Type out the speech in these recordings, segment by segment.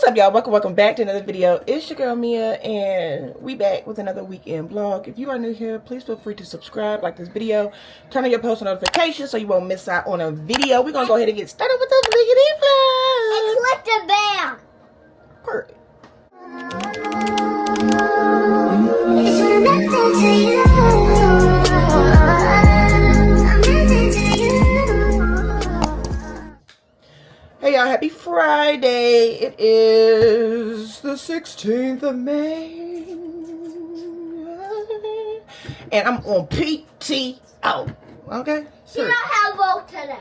up, y'all? Welcome back to another video. It's your girl Mia, and we back with another weekend vlog. If you are new here, please feel free to subscribe, like this video, turn on your post notifications so you won't miss out on a video. We're gonna go ahead and get started with the weekend vlog. And click the bell. Perfect. Hey y'all, happy Friday. It is the 16th of May. And I'm on PTO. Okay? You don't have vote today.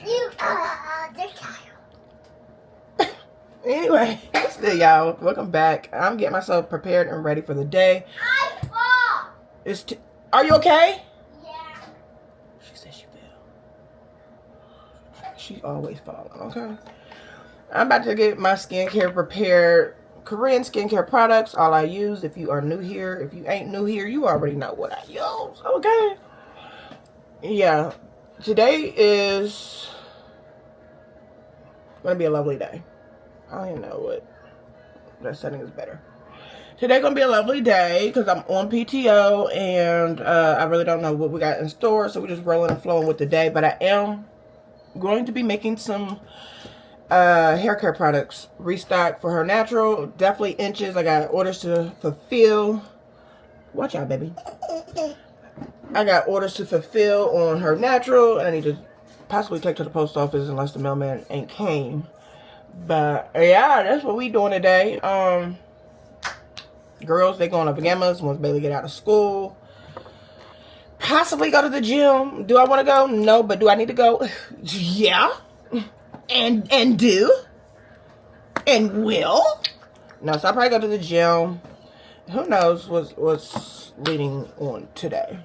You are the child. Anyway, still y'all, welcome back. I'm getting myself prepared and ready for the day. I fall. Are you okay? She said she fell. She always falling, okay? I'm about to get my skincare prepared. Korean skincare products, all I use. If you are new here, if you ain't new here, you already know what I use, okay? Yeah, today is gonna be a lovely day. I don't even know what that setting is better. Today gonna be a lovely day because I'm on PTO and I really don't know what we got in store, so we're just rolling and flowing with the day. But I am going to be making some hair care products, restock for her natural. Definitely inches. I got orders to fulfill. Watch out, baby. I got orders to fulfill on her natural, and I need to possibly take to the post office unless the mailman ain't came. But yeah, that's what we doing today. Girls, they going to pajamas once Bailey get out of school. Possibly go to the gym. Do I want to go? No, but do I need to go? Yeah. And do. And will. No, so I'll probably go to the gym. Who knows what's leading on today.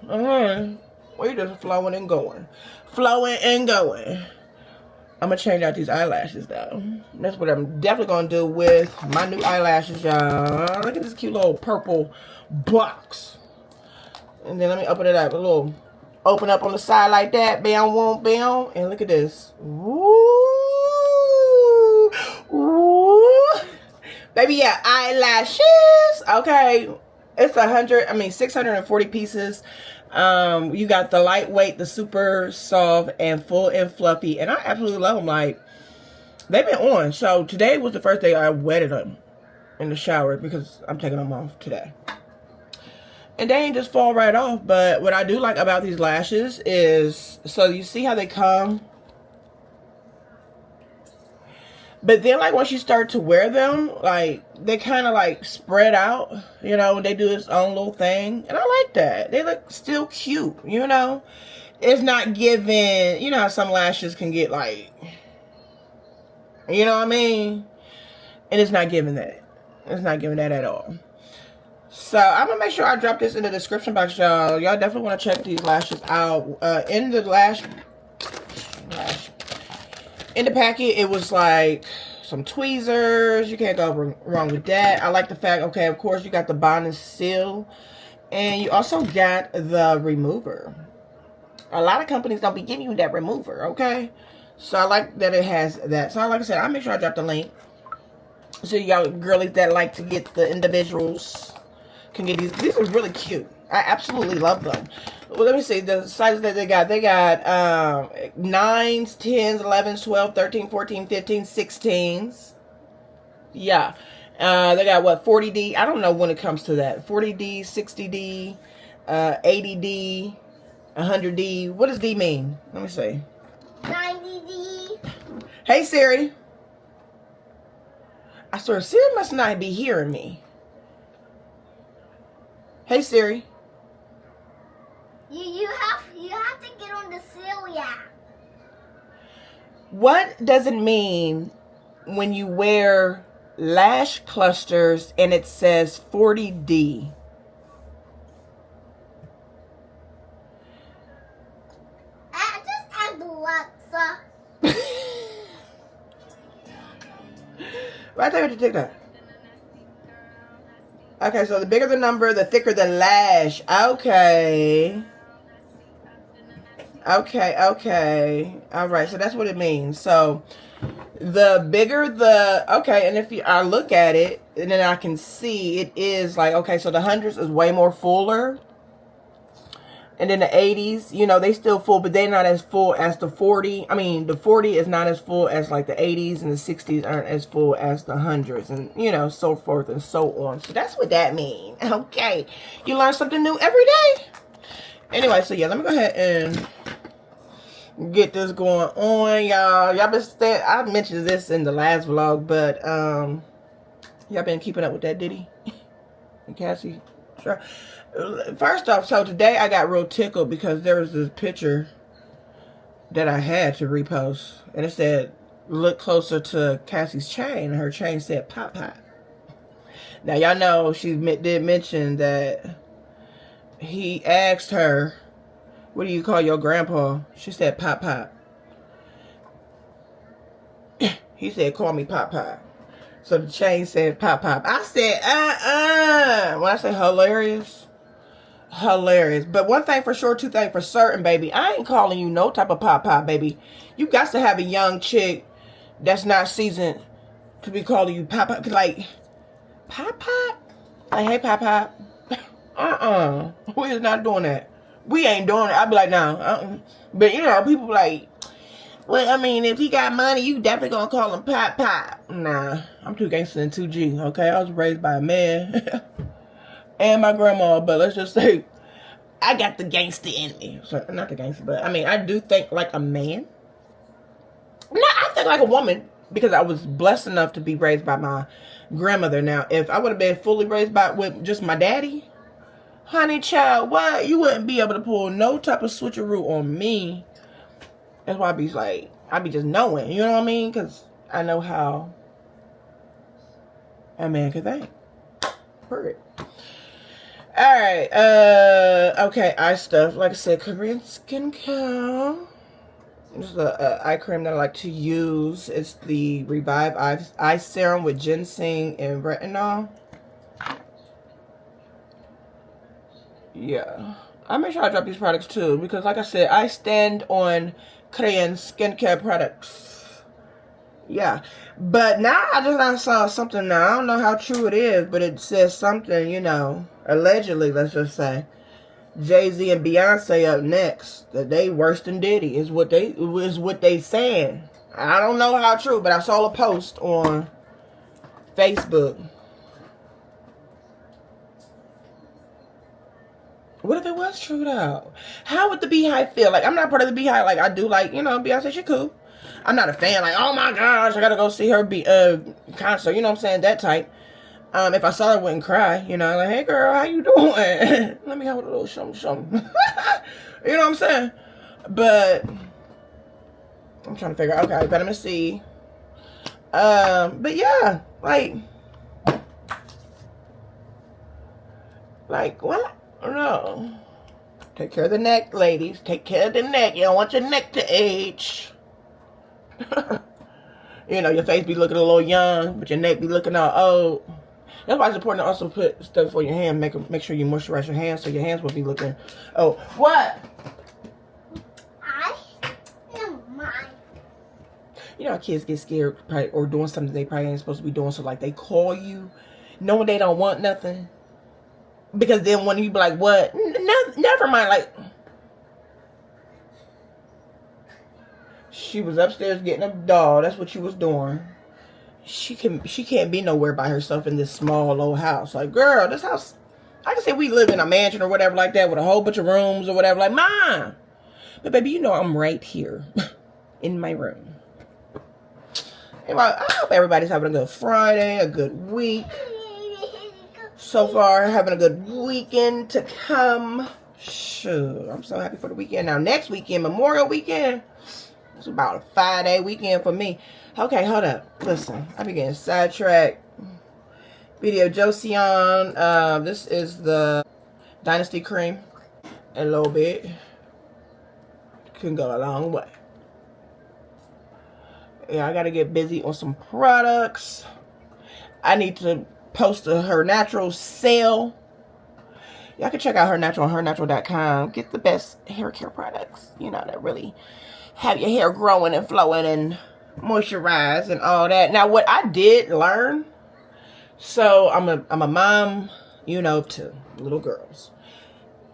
We're just flowing and going. Flowing and going. I'm going to change out these eyelashes, though. That's what I'm definitely going to do with my new eyelashes, y'all. Look at this cute little purple box. And then let me open it up. A little open up on the side like that. Bam, won't bam. And look at this. Woo! Woo! Baby, yeah, eyelashes. Okay. It's 640 pieces. You got the lightweight, the super soft, and full and fluffy, and I absolutely love them. Like, they've been on. So today was the first day I wetted them in the shower because I'm taking them off today, and they ain't just fall right off. But what I do like about these lashes is, so you see how they come, but then like once you start to wear them, like they kind of like spread out, you know, they do its own little thing. And I like that. They look still cute, you know. It's not giving, you know how some lashes can get like, you know what I mean? And it's not giving that. It's not giving that at all. So I'm going to make sure I drop this in the description box, y'all. Y'all definitely want to check these lashes out. In the in the packet, it was like some tweezers. You can't go wrong with that. I like the fact, okay, of course, you got the bond and seal. And you also got the remover. A lot of companies don't be giving you that remover, okay? So I like that it has that. So like I said, I'll make sure I drop the link. So y'all girlies that like to get the individuals can get these. These are really cute. I absolutely love them. Well, let me see the sizes that they got. They got 9s, 10s, 11s, 12, 13, 14, 15, 16s. Yeah. They got what, 40D? I don't know when it comes to that. 40D, 60D, 80D, 100D. What does D mean? Let me see. 90D. Hey Siri. I swear Siri must not be hearing me. Hey Siri. You have to get on the Celia. What does it mean when you wear lash clusters and it says 40D? Just ask Alexa. Right there to take that. Okay, so the bigger the number, the thicker the lash. Okay. Okay, okay. All right, so that's what it means. So the bigger the, okay, and if you, I look at it, and then I can see it is like, okay, so the hundreds is way more fuller. And then the 80s, you know, they still full, but they're not as full as the 40. I mean, the 40 is not as full as like the 80s, and the 60s aren't as full as the hundreds, and, you know, so forth and so on. So that's what that means. Okay. You learn something new every day. Anyway, so yeah, let me go ahead and get this going on, y'all. Y'all been I mentioned this in the last vlog, but y'all been keeping up with that Diddy and Cassie? Sure. First off, so today I got real tickled because there was this picture that I had to repost, and it said, look closer to Cassie's chain, and her chain said pop pop. Now y'all know she did mention that he asked her, what do you call your grandpa? She said pop pop. He said, call me pop pop. So the chain said pop pop. I said when I say hilarious, but one thing for sure, two things for certain, baby, I ain't calling you no type of pop pop, baby. You got to have a young chick that's not seasoned to be calling you pop pop. Like pop pop, like, hey pop pop. We is not doing that. We ain't doing it. I'd be like, no. But you know, people like, well, I mean, if he got money, you definitely gonna call him pop pop. Nah, I'm too gangster and 2G. Okay, I was raised by a man. And my grandma, but let's just say I got the gangster in me. So, not the gangster, but I mean, I do think like a man. No, I think like a woman, because I was blessed enough to be raised by my grandmother. Now, if I would have been fully raised with just my daddy, honey child, what? You wouldn't be able to pull no type of switcheroo on me. That's why I be just knowing, you know what I mean? Because I know how a man can think. Perfect. Alright, okay, eye stuff. Like I said, Korean skincare. This is a eye cream that I like to use. It's the Revive Eye Serum with ginseng and retinol. Yeah. I make sure I drop these products too, because like I said, I stand on Korean skincare products. Yeah. But now I saw something now. I don't know how true it is, but it says something, you know, allegedly, let's just say, Jay-Z and Beyonce up next. That they worse than Diddy is what they saying. I don't know how true, but I saw a post on Facebook. What if it was true though? How would the Beehive feel? Like, I'm not part of the Beehive. Like, I do like, you know, Beyonce, she cool. I'm not a fan, like, oh my gosh, I gotta go see her concert, you know what I'm saying, that type. If I saw her, I wouldn't cry, you know, like, hey girl, how you doing? Let me have a little something. You know what I'm saying? But I'm trying to figure out, okay, vitamin C. But yeah, like what? No. Take care of the neck, ladies. Take care of the neck. You don't want your neck to age. You know, your face be looking a little young, but your neck be looking all old. That's why it's important to also put stuff for your hand. Make sure you moisturize your hands so your hands will be looking. Oh, what? I don't mind. You know how kids get scared or doing something they probably ain't supposed to be doing, so like they call you knowing they don't want nothing. Because then when you be like, what? Never mind, like, she was upstairs getting a doll. That's what she was doing. She can't be nowhere by herself in this small old house. Like, girl, this house, I can say we live in a mansion or whatever like that with a whole bunch of rooms or whatever. Like, Mom. But baby, you know I'm right here in my room. Anyway, I hope everybody's having a good Friday, a good week. So far, having a good weekend to come. Sure, I'm so happy for the weekend. Now, next weekend, Memorial Weekend, it's about a 5-day weekend for me. Okay, hold up. Listen, I be getting sidetracked. Video Joseon. This is the Dynasty Cream. A little bit. Can go a long way. Yeah, I gotta get busy on some products. I need to post her natural sale. Y'all can check out Her Natural on hernatural.com. Get the best hair care products, you know, that really have your hair growing and flowing and moisturize and all that. Now, what I did learn, so I'm a mom, you know, to little girls.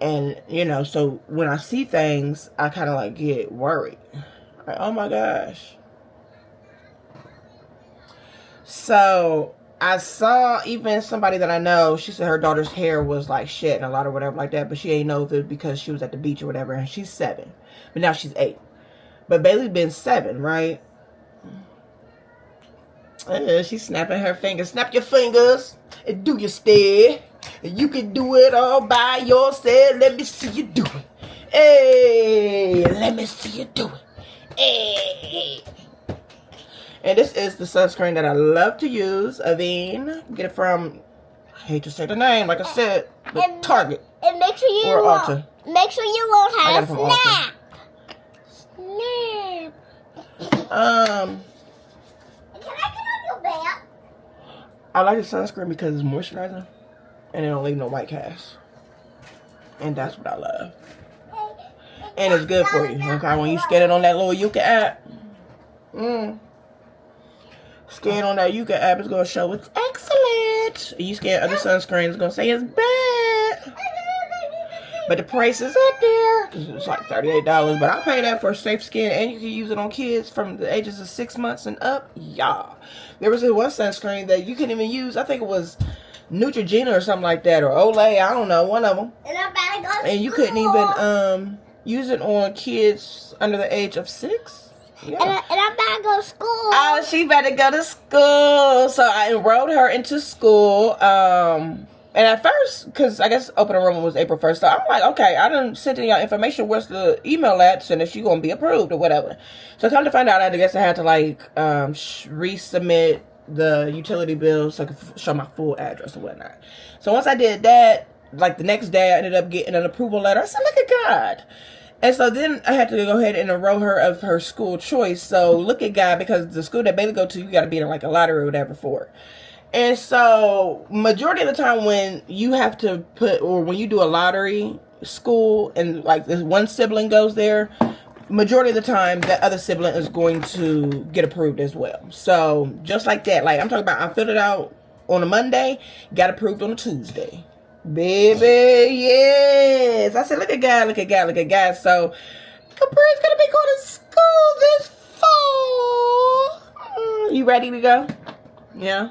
And, you know, so when I see things, I kind of like get worried. Like, oh my gosh. So I saw even somebody that I know, she said her daughter's hair was like shedding a lot or whatever like that, but she ain't know if it was because she was at the beach or whatever, and she's 7. But now she's 8. But Bailey's been 7, right? She's snapping her fingers. Snap your fingers and do your stare. You can do it all by yourself. Let me see you do it. Hey, let me see you do it. Hey. And this is the sunscreen that I love to use. Avene. Get it from, I hate to say the name, like I said, but Target. And make sure you or Ulta. Make sure you won't have Snap. Can I get on your back? I like the sunscreen because it's moisturizing and it don't leave no white cast. And that's what I love. And it's good for you. Okay, when you scan it on that little Yuka app. Scan on that Yuka app, it's going to show it's excellent. You scan other sunscreens, it's going to say it's bad. But the price is up there. It's like $38. But I pay that for safe skin. And you can use it on kids from the ages of 6 months and up. Yeah. There was this one sunscreen that you couldn't even use. I think it was Neutrogena or something like that. Or Olay. I don't know. One of them. And you couldn't even use it on kids under the age of 6. Yeah. And I'm about to go to school. Oh, she better go to school. So I enrolled her into school. And at first, because I guess open enrollment was April 1st. So I'm like, okay, I done sent in y'all information. Where's the email at? And if she's going to be approved or whatever. So come to find out, I guess I had to like resubmit the utility bill so I could show my full address or whatnot. So once I did that, like the next day I ended up getting an approval letter. I said, look at God. And so then I had to go ahead and enroll her of her school choice. So look at God, because the school that Bailey go to, you got to be in like a lottery or whatever for it. And so majority of the time when you have to put, or when you do a lottery school and like this one sibling goes there, majority of the time that other sibling is going to get approved as well. So just like that, like I'm talking about, I filled it out on a Monday, got approved on a Tuesday. Baby, yes. I said, look at God, look at God, look at God. So Capri's gonna be going to school this fall. You ready to go? Yeah.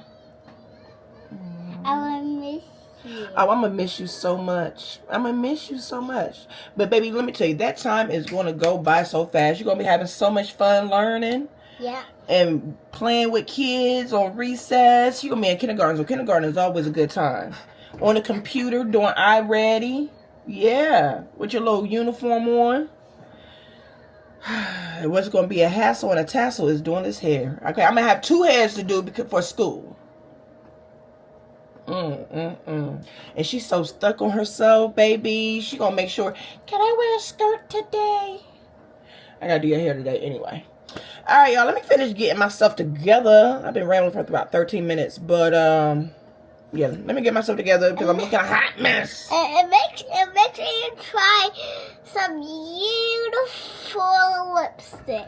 I want to miss you. Oh, I'm gonna miss you so much. I'm gonna miss you so much. But baby, let me tell you, that time is gonna go by so fast. You're gonna be having so much fun learning. Yeah. And playing with kids on recess. You're gonna be in kindergarten, so kindergarten is always a good time. On the computer doing iReady. Yeah. With your little uniform on. What's gonna be a hassle and a tassel is doing this hair. Okay, I'm gonna have 2 hairs to do for school. And she's so stuck on herself, baby. She gonna make sure, can I wear a skirt today? I gotta do your hair today anyway. Alright, y'all, let me finish getting myself together. I've been rambling for about 13 minutes, but yeah, let me get myself together because I'm looking a hot mess. And make sure you try some beautiful lipstick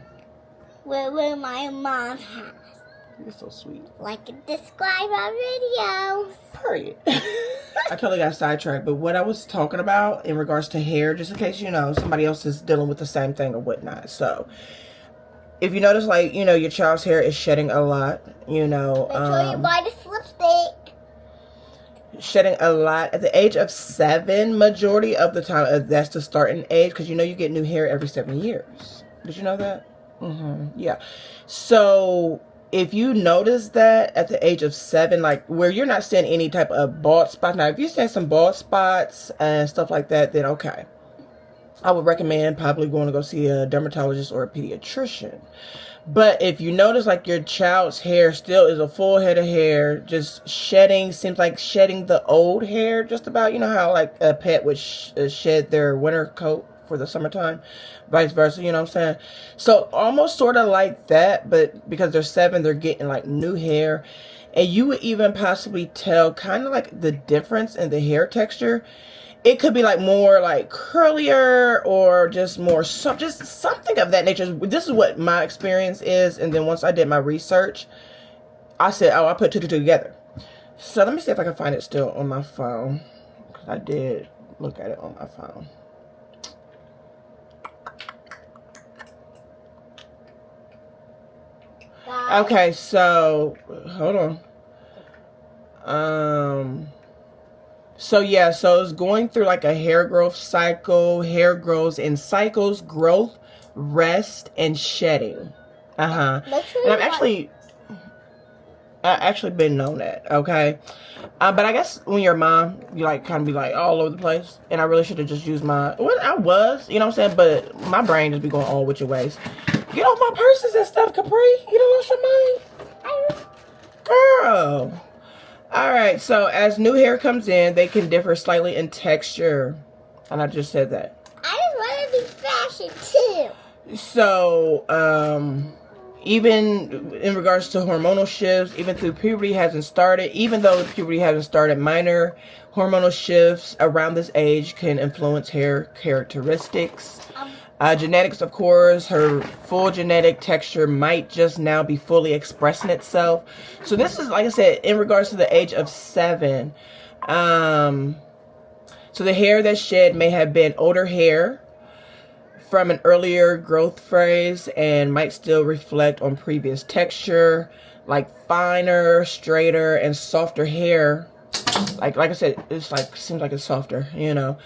with my mom has. You're so sweet. Like it described on videos. Period. I totally got sidetracked, but what I was talking about in regards to hair, just in case, you know, somebody else is dealing with the same thing or whatnot. So, if you notice, like, you know, your child's hair is shedding a lot, you know. Make sure you buy this lipstick. Shedding a lot at the age of 7, majority of the time. That's the starting age, because you know you get new hair every 7 years. Did you know that? Yeah. So if you notice that at the age of 7, like where you're not seeing any type of bald spots. Now, if you're seeing some bald spots and stuff like that, then okay. I would recommend probably going to go see a dermatologist or a pediatrician. But if you notice like your child's hair still is a full head of hair, just shedding, seems like shedding the old hair just about, you know how like a pet would shed their winter coat for the summertime, vice versa, you know what I'm saying? So almost sort of like that, but because they're 7, they're getting like new hair. And you would even possibly tell kind of like the difference in the hair texture it could be like more like curlier or just more just something of that nature. This is what my experience is, and then once I did my research, I said, oh, I put two together. So let me see if I can find it still on my phone, because I did look at it on my phone. Okay, so hold on. So yeah, so it's going through like a hair growth cycle. Hair grows in cycles: growth, rest, and shedding. And I actually been known that. Okay, but I guess when you're a mom, you like kind of be like all over the place. And I really should have just used my. Well, I was, you know what I'm saying, but my brain just be going all with your ways. Get off my purses and stuff, Capri. You don't lost your mind, girl. All right, so as new hair comes in, they can differ slightly in texture. And I just said that. I just want to be fashion too. So, even in regards to hormonal shifts, even though puberty hasn't started, minor hormonal shifts around this age can influence hair characteristics. Genetics, of course, her full genetic texture might just now be fully expressing itself. So this is, like I said, in regards to the age of 7. So the hair that shed may have been older hair from an earlier growth phase and might still reflect on previous texture, like finer, straighter, and softer hair. Like I said, it's like seems like it's softer, you know.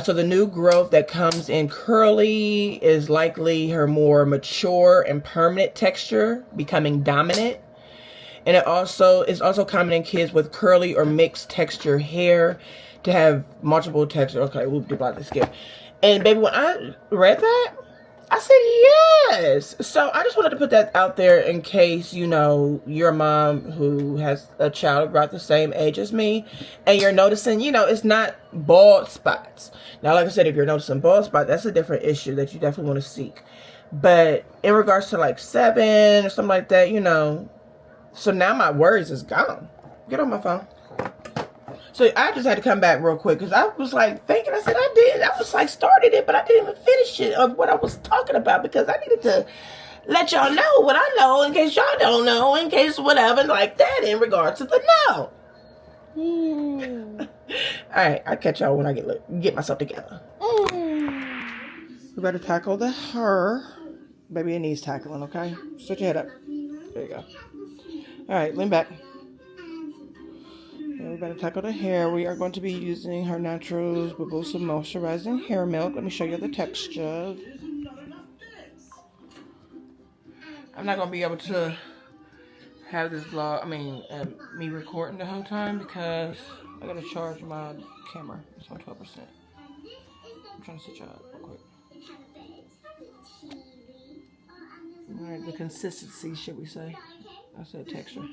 So the new growth that comes in curly is likely her more mature and permanent texture becoming dominant. And it is also common in kids with curly or mixed texture hair to have multiple texture. Okay, we'll do about this skip. And baby, when I read that, I said yes. So I just wanted to put that out there in case, you know, you're a mom who has a child about the same age as me and you're noticing, you know, it's not bald spots. Now, like I said, if you're noticing bald spots, that's a different issue that you definitely want to seek. But in regards to like 7 or something like that, you know, so now my worries is gone. Get on my phone. So I just had to come back real quick because I was like thinking, I said I was like started it, but I didn't even finish it of what I was talking about because I needed to let y'all know what I know in case y'all don't know, in case whatever like that in regards to the know. All right, I'll catch y'all when I get myself together. We better tackle the her. Baby, it needs tackling, okay? Switch your head up. There you go. All right, lean back. We better tackle the hair. We are going to be using her Naturals Babusa Moisturizing Hair Milk. Let me show you the texture. I'm not going to be able to have this vlog, me recording the whole time because I got to charge my camera. It's on 12%. I'm trying to switch out real quick. Alright, the consistency, should we say? I said texture.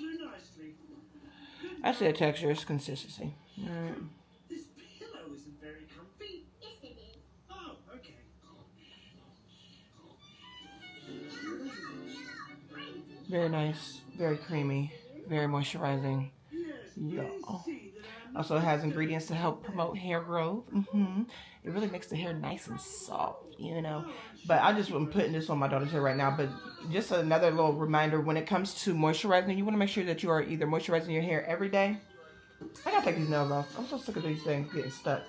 I said texture, it's consistency. Alright. This pillow isn't very comfy. Yes, it is. Oh, okay. Very nice, very creamy, very moisturizing. Yeah. Also, it has ingredients to help promote hair growth. It really makes the hair nice and soft, you know. But I just am putting this on my daughter's hair right now. But just another little reminder, when it comes to moisturizing, you want to make sure that you are either moisturizing your hair every day. I gotta take these nails off. I'm so sick of these things getting stuck.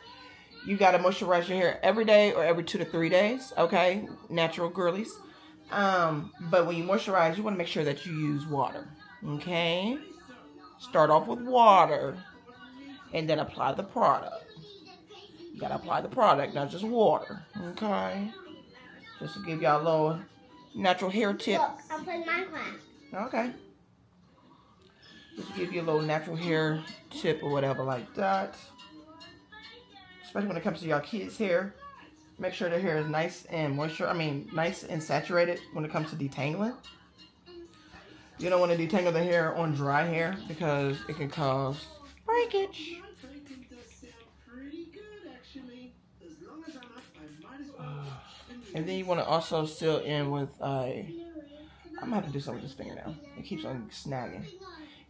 You gotta moisturize your hair every day or every 2 to 3 days. Okay, natural girlies. But when you moisturize, you want to make sure that you use water. Okay, start off with water, and then apply the product. You gotta apply the product, not just water. Okay, just to give y'all a little natural hair tip. Look, I'll put my glass. Okay. Just to give you a little natural hair tip or whatever like that. Especially when it comes to y'all kids' hair. Make sure their hair is nice and nice and saturated when it comes to detangling. You don't want to detangle the hair on dry hair because it can cause breakage. And then you want to also seal in with I'm going to have to do something with this finger now. It keeps on snagging.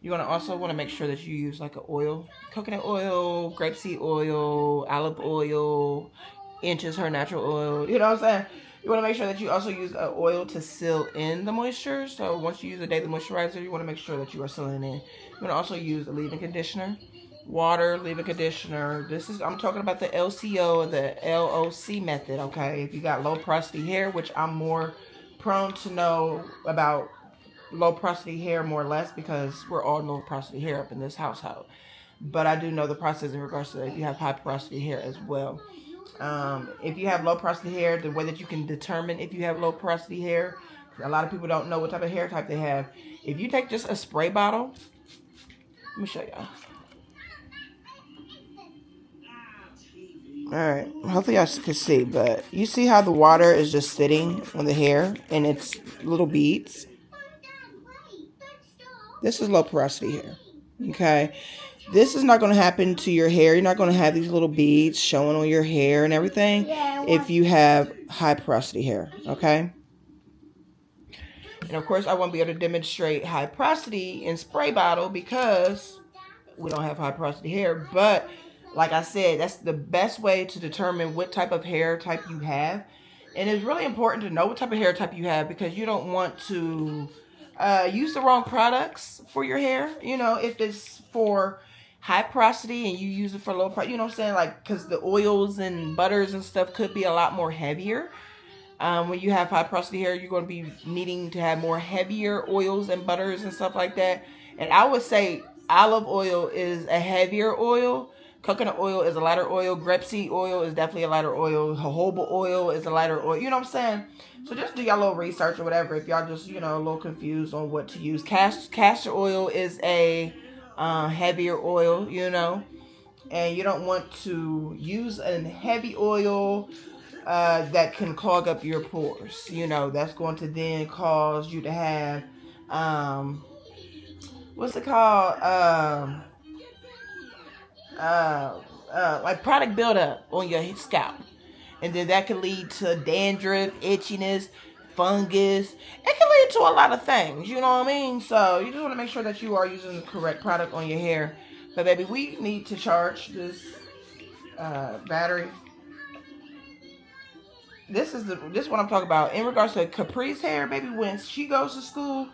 You're gonna also want to make sure that you use like an oil, coconut oil, grapeseed oil, olive oil, Inches her natural oil. You know what I'm saying? You want to make sure that you also use an oil to seal in the moisture. So once you use a daily moisturizer, you want to make sure that you are sealing it in. You want to also use a leave-in conditioner, water, leave-in conditioner. I'm talking about the LCO and the LOC method, okay? If you got low porosity hair, which I'm more prone to know about low porosity hair more or less because we're all low porosity hair up in this household. But I do know the process in regards to if you have high porosity hair as well. If you have low porosity hair, the way that you can determine if you have low porosity hair, a lot of people don't know what type of hair type they have. If you take just a spray bottle, let me show y'all. Alright, hopefully y'all can see, but you see how the water is just sitting on the hair and it's little beads? This is low porosity hair, okay? This is not going to happen to your hair. You're not going to have these little beads showing on your hair and everything if you have high porosity hair, okay? And of course, I won't be able to demonstrate high porosity in spray bottle because we don't have high porosity hair. But like I said, that's the best way to determine what type of hair type you have. And it's really important to know what type of hair type you have because you don't want to use the wrong products for your hair. You know, if it's for high porosity and you use it for low porosity, you know what I'm saying? Like, because the oils and butters and stuff could be a lot more heavier. When you have high porosity hair, you're going to be needing to have more heavier oils and butters and stuff like that. And I would say olive oil is a heavier oil. Coconut oil is a lighter oil. Grapeseed oil is definitely a lighter oil. Jojoba oil is a lighter oil. You know what I'm saying? So just do y'all little research or whatever if y'all just, a little confused on what to use. Castor oil is a heavier oil, and you don't want to use a heavy oil that can clog up your pores. That's going to then cause you to have what's it called? Like product buildup on your scalp, and then that can lead to dandruff, itchiness, fungus. It can lead to a lot of things, you know what I mean? So you just want to make sure that you are using the correct product on your hair. But baby, we need to charge this battery. This is what I'm talking about in regards to Capri's hair, baby. When she goes to school,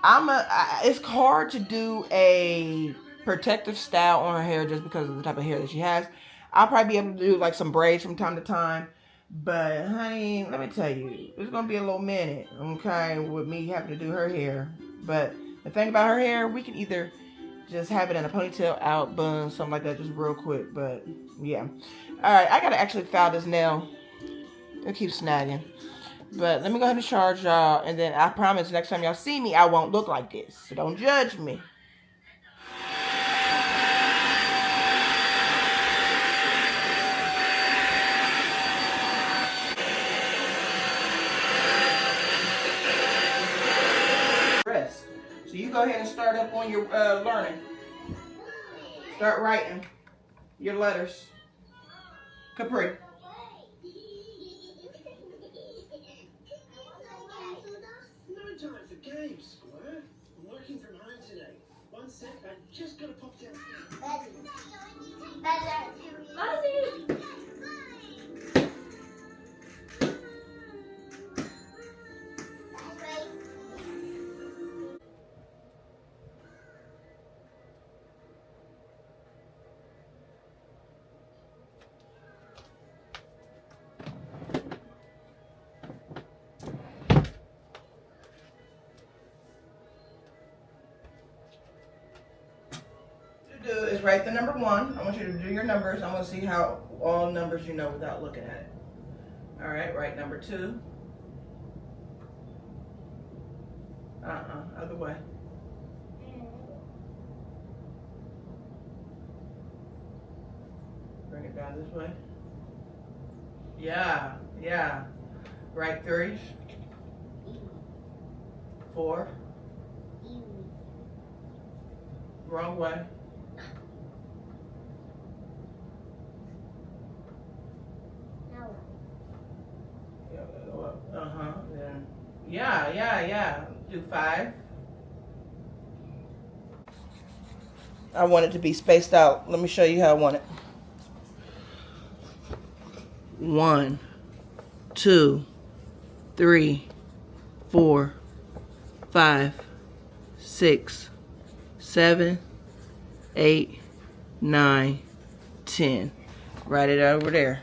it's hard to do a protective style on her hair just because of the type of hair that she has. I'll probably be able to do like some braids from time to time. But honey, let me tell you, it's gonna be a little minute, okay, with me having to do her hair. But the thing about her hair, we can either just have it in a ponytail, out, bun, something like that, just real quick. But yeah, all right, I gotta actually file this nail. It keeps snagging. But let me go ahead and charge y'all, and then I promise next time y'all see me, I won't look like this. So don't judge me. So you go ahead and start up on your learning. Start writing your letters. Capri. No time for games, Square. I'm working from home today. One sec, I just gotta pop down. Do is write the number 1. I want you to do your numbers. I want to see how all numbers you know without looking at it. All right, write number 2. Other way. Bring it down this way. Yeah. Write 3. 4. Wrong way. Then yeah. Do 5. I want it to be spaced out. Let me show you how I want it. 1, 2, 3, 4, 5, 6, 7, 8, 9, 10. Write it over there.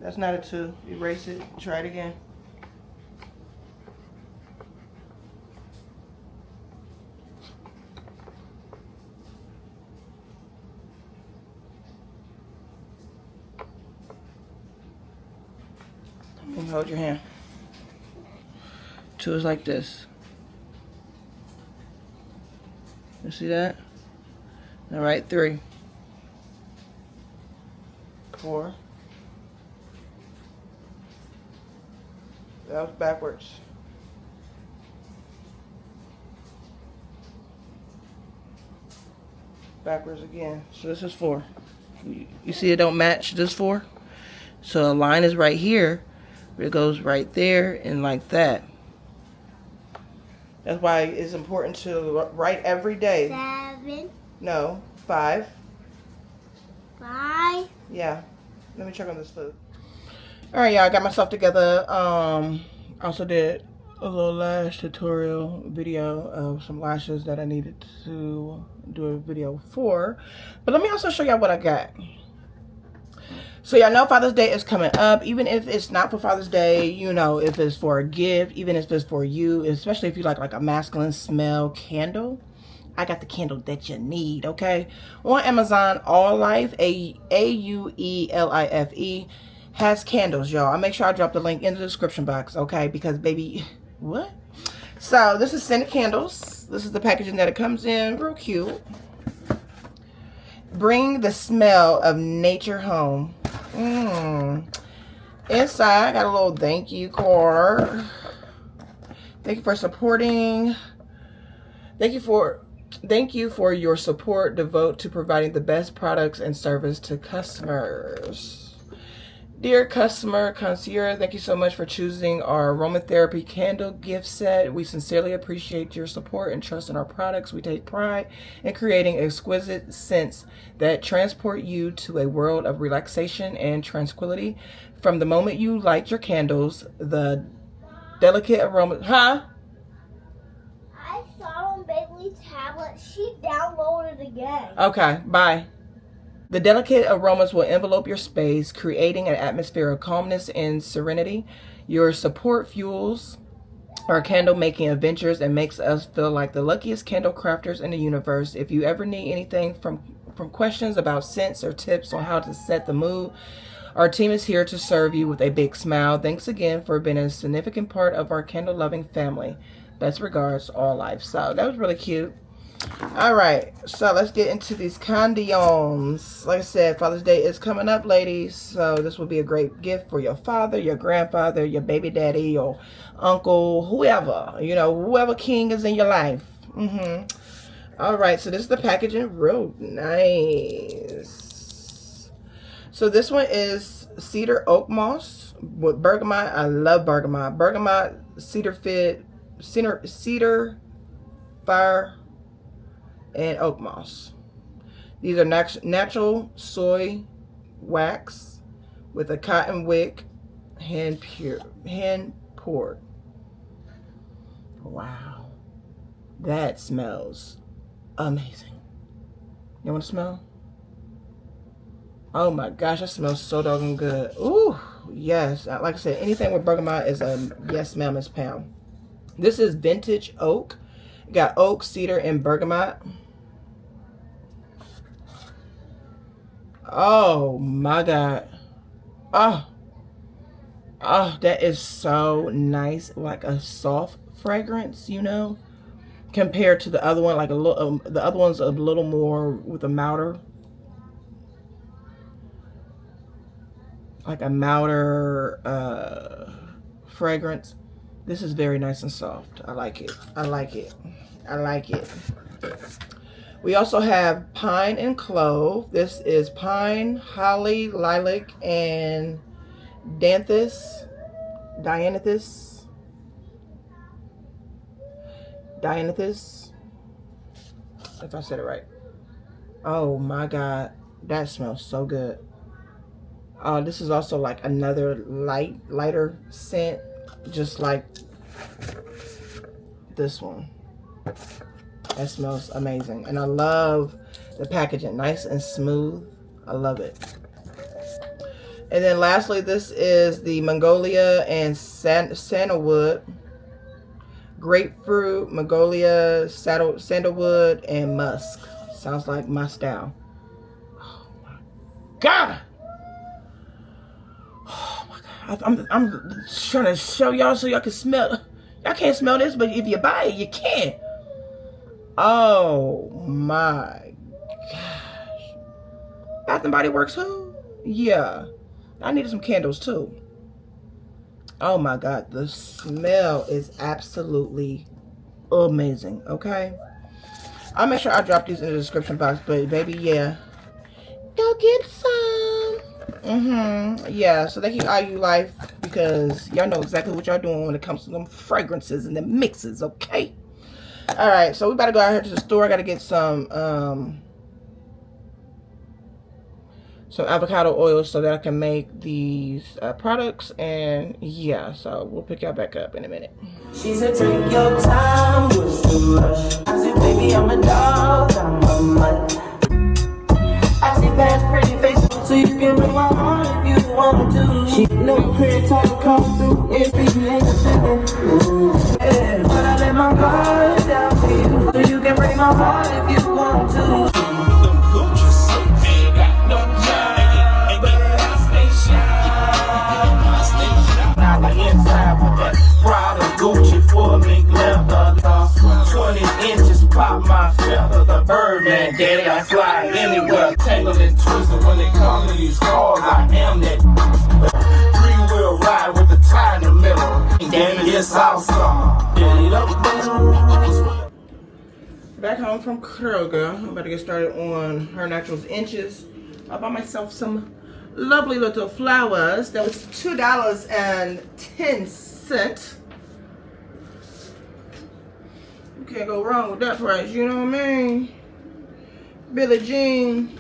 That's not a 2. Erase it. Try it again. And hold your hand. 2 is like this. You see that? All right, 3, 4. That was backwards. Backwards again. So this is 4. You see it don't match this 4? So a line is right here. It goes right there and like that. That's why it's important to write every day. 7. No, 5. 5. Yeah. Let me check on this food. All right, y'all. I got myself together. Also did a little lash tutorial video of some lashes that I needed to do a video for. But let me also show y'all what I got. So y'all know Father's Day is coming up. Even if it's not for Father's Day, you know, if it's for a gift, even if it's for you, especially if you like a masculine smell candle, I got the candle that you need, okay? On Amazon, All Life, AUELIFE, has candles, y'all. I'll make sure I drop the link in the description box, okay? Because, baby, what? So, this is scented candles. This is the packaging that it comes in. Real cute. Bring the smell of nature home. Inside, got a little thank you card. Thank you for supporting. Thank you for your support. Devote to providing the best products and service to customers. Dear customer concierge, thank you so much for choosing our aromatherapy candle gift set. We sincerely appreciate your support and trust in our products. We take pride in creating exquisite scents that transport you to a world of relaxation and tranquility. From the moment you light your candles, the delicate aroma... Huh? I saw on Bailey's tablet. She downloaded again. Okay, bye. The delicate aromas will envelope your space, creating an atmosphere of calmness and serenity. Your support fuels our candle making adventures and makes us feel like the luckiest candle crafters in the universe. If you ever need anything from questions about scents or tips on how to set the mood, our team is here to serve you with a big smile. Thanks again for being a significant part of our candle-loving family. Best regards, All Life. So that was really cute. All right, so let's get into these condoms. Like I said, Father's Day is coming up, ladies. So this will be a great gift for your father, your grandfather, your baby daddy, your uncle, whoever. You know, whoever king is in your life. All right, so this is the packaging. Real nice. So this one is cedar oak moss with bergamot. I love bergamot. Bergamot, cedar fire, and oak moss. These are natural soy wax with a cotton wick, hand poured. Wow, that smells amazing. You want to smell? Oh my gosh, that smells so doggone good. Ooh, yes. Like I said, anything with bergamot is a yes, ma'am, Miss Pound. This is vintage oak. Got oak, cedar, and bergamot. Oh my God. Oh, that is so nice. Like a soft fragrance, you know, compared to the other one. Like a little, the other one's a little more with a milder, like a milder fragrance. This is very nice and soft. I like it. I like it. I like it. We also have pine and clove. This is pine, holly, lilac, and danthus. Dianethus. If I said it right. Oh my God, that smells so good. This is also like another lighter scent, just like this one. That smells amazing, and I love the packaging, nice and smooth. I love it. And then lastly, this is the Mongolia and Sandalwood. Grapefruit, Mongolia, Sandalwood, and Musk. Sounds like my style. Oh my God! Oh my God! I'm trying to show y'all so y'all can smell. Y'all can't smell this, but if you buy it, you can. Oh my gosh! Bath and Body Works who? Yeah. I needed some candles too. Oh my God, the smell is absolutely amazing. Okay, I'll make sure I drop these in the description box, but baby, yeah, go get some. Yeah, so they keep IU Life because y'all know exactly what y'all doing when it comes to them fragrances and the mixes. Okay, all right, so we better go out here to the store. I gotta get some avocado oil so that I can make these products, and yeah, so we'll pick y'all back up in a minute. She said, take your time, what's the rush? I said, baby, I'm a dog, I'm a mutt. I see past pretty face, so you can bring my heart if you want to. She no clear time to come through, if you ain't sitting. Yeah, but I let my guard down for you, so you can break my heart if you want to. Gucci for me, leather, 20 inches, pop my feather, the Birdman, daddy, I fly anywhere, tangled and twisted when they come to these cars, I am that, 3-wheel ride with the tie in the middle, damn it, it's awesome. Back home from Kroger, I'm about to get started on Her Naturals inches. I bought myself some lovely little flowers. That was $2.10. You can't go wrong with that price, you know what I mean? Billie Jean.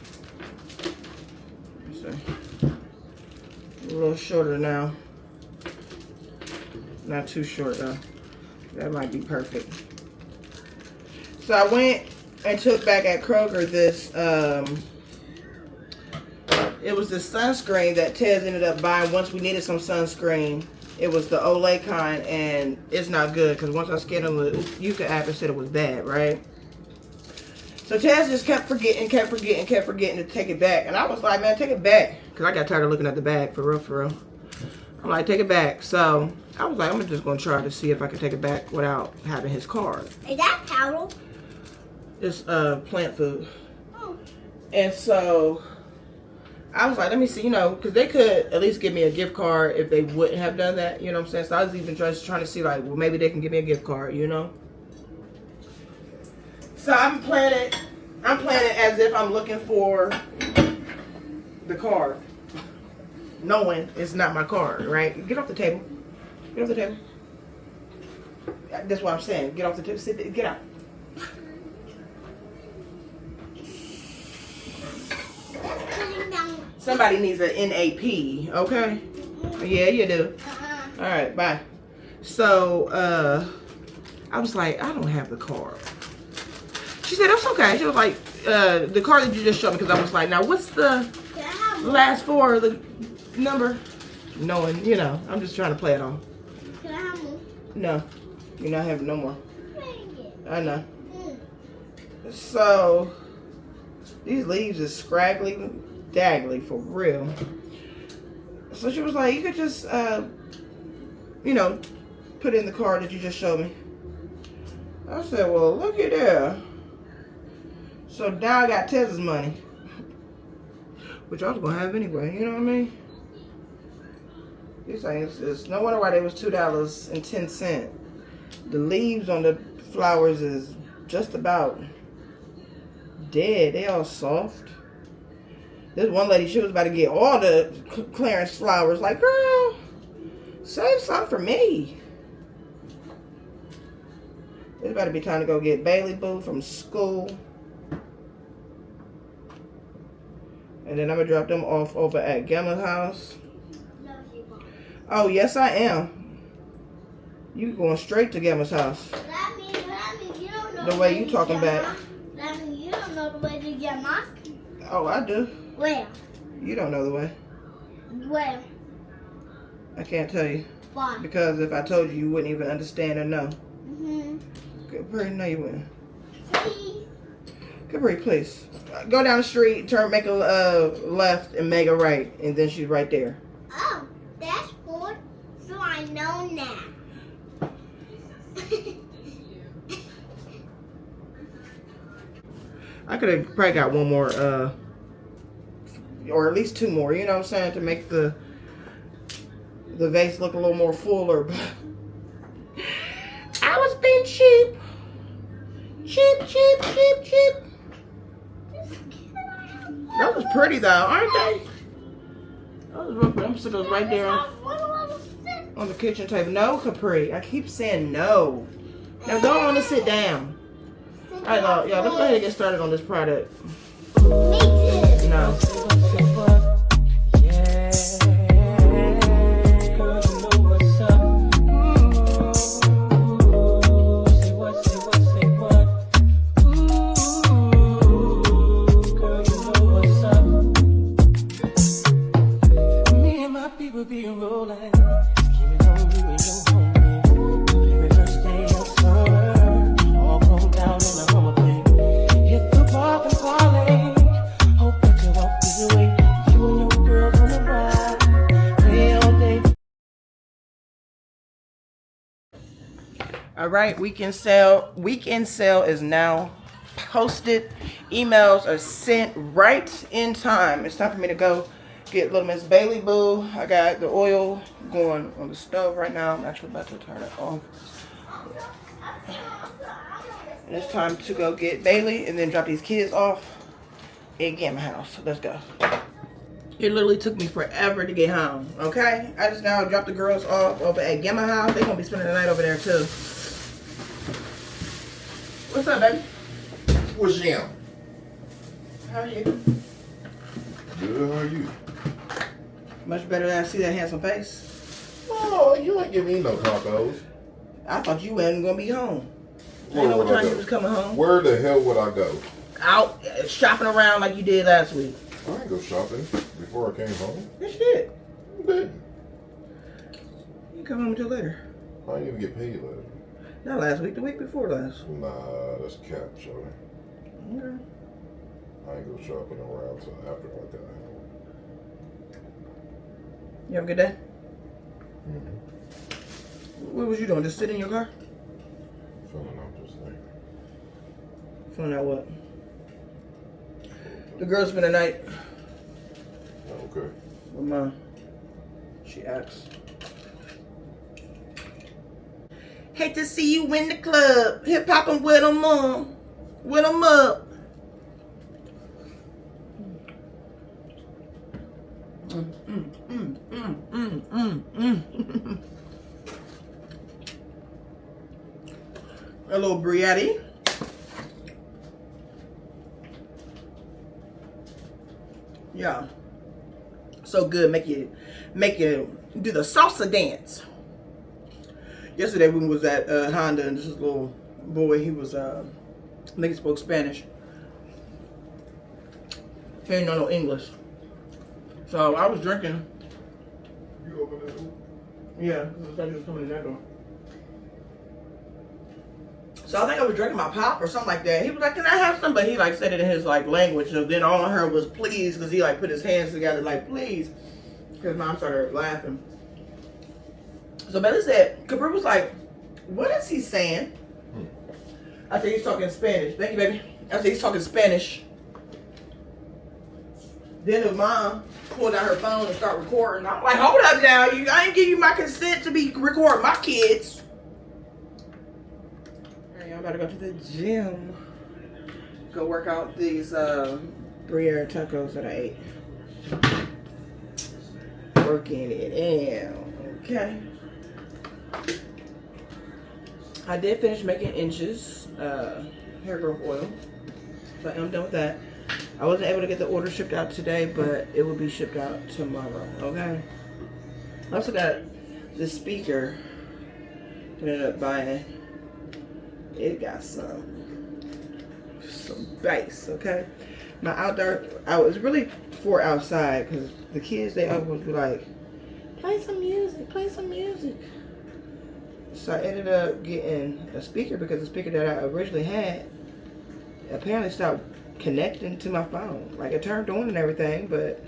Let's see. A little shorter now. Not too short though. That might be perfect. So I went and took back at Kroger this, it was this sunscreen that Tez ended up buying once we needed some sunscreen. It was the Olay kind, and it's not good because once I scanned on the Yuka app, it said it was bad, right? So Tez just kept forgetting to take it back. And I was like, man, take it back. Because I got tired of looking at the bag, for real. I'm like, take it back. So I was like, I'm just going to try to see if I can take it back without having his card. Is that powder? It's plant food. Oh. And so I was like, let me see, you know, because they could at least give me a gift card if they wouldn't have done that, you know what I'm saying? So I was even just trying to see, like, well, maybe they can give me a gift card, you know? So I'm playing it as if I'm looking for the card, knowing it's not my card, right? Get off the table. Get off the table. That's what I'm saying. Get off the table. Sit there. Get out. Somebody needs an NAP, okay? Yeah, you do. All right, bye. So, I was like, I don't have the card. She said, that's okay. She was like, the card that you just showed me, because I was like, now what's the last four of the number? Knowing, you know, I'm just trying to play it on. Can I have more? No, you're not having no more. I know. So, these leaves is scraggly, daggly, for real. So she was like, you could just, you know, put in the card that you just showed me. I said, well, looky there. So now I got Tez's money, which I was going to have anyway, you know what I mean? These things, it's no wonder why they was $2.10. The leaves on the flowers is just about dead. They all soft. This one lady, she was about to get all the clearance flowers. Like, girl, Save some for me. It's about to be time to go get Bailey Boo from school. And then I'm going to drop them off over at Gemma's house. Oh, yes, I am. You going straight to Gemma's house. That means you don't know The way you talking back. That means you don't know the way to Gemma. Oh, I do. Where? You don't know the way. Where? I can't tell you. Why? Because if I told you, you wouldn't even understand or know. Mm-hmm. Capri, no, you wouldn't. Please. Capri, please. Go down the street, make a left, and make a right. And then she's right there. Oh, that's good. So I know now. I could have probably got one more, or at least two more, you know what I'm saying, to make the vase look a little more fuller. But I was being cheap. Cheap. That was pretty though, aren't they? That was real pretty. I'm sitting right there on the kitchen table. No, Capri. I keep saying no. Now go on and sit down. All right, y'all, let's go ahead and get started on this product. Me too. No. All right, weekend sale is now posted. Emails are sent right in time. It's time for me to go get little Miss Bailey Boo. I got the oil going on the stove right now. I'm actually about to turn it off. And it's time to go get Bailey and then drop these kids off at Gamma House. Let's go. It literally took me forever to get home, okay? I just now dropped the girls off over at Gamma House. They're going to be spending the night over there, too. What's up, baby? What's Jim? How are you? Good, how are you? Much better than I see that handsome face. Oh, you ain't giving me no tacos. I thought you wasn't going to be home. I didn't know what time you was coming home. Where the hell would I go? Out shopping around like you did last week. I ain't go shopping before I came home. Yes, you did. I didn't. You come home until later. I didn't even get paid later. Not last week, the week before last. Nah, that's cap, Shorty. Okay. I ain't go shopping around till after I got home. You have a good day? Mm-hmm. What was you doing? Just sitting in your car? Filling out this thing. Filling out what? The girl spent the night Okay. with Mom. She asked. Hate to see you win the club. Hip hopping with them, Mom. With them up. A little Briatti. Yeah. So good. Make you do the salsa dance. Yesterday we was at Honda and this little boy, he was I think he spoke Spanish. He didn't know no English. So I was drinking. You open that door? Yeah, I thought he was coming in that door. So I think I was drinking my pop or something like that. He was like, "Can I have some?" But he like said it in his like language. So then all I heard was "please," because he like put his hands together like "please," because Mom started laughing. So Bailey said, Capri was like, "What is he saying?" I said, "He's talking Spanish." Thank you, baby. I said, "He's talking Spanish." Then his mom pulled out her phone and started recording. I'm like, "Hold up now, I ain't give you my consent to be recording my kids." Alright, I'm about to go to the gym. Go work out these 3-air tacos that I ate. working it out. Okay. I did finish making inches, hair growth oil. So I'm done with that. I wasn't able to get the order shipped out today, but it will be shipped out tomorrow. Okay. I also got this speaker that I ended up buying. It got some bass. Okay. My outdoor, I was really for outside because the kids, they always be like, play some music, play some music. So I ended up getting a speaker because the speaker that I originally had apparently stopped connecting to my phone. Like it turned on and everything, but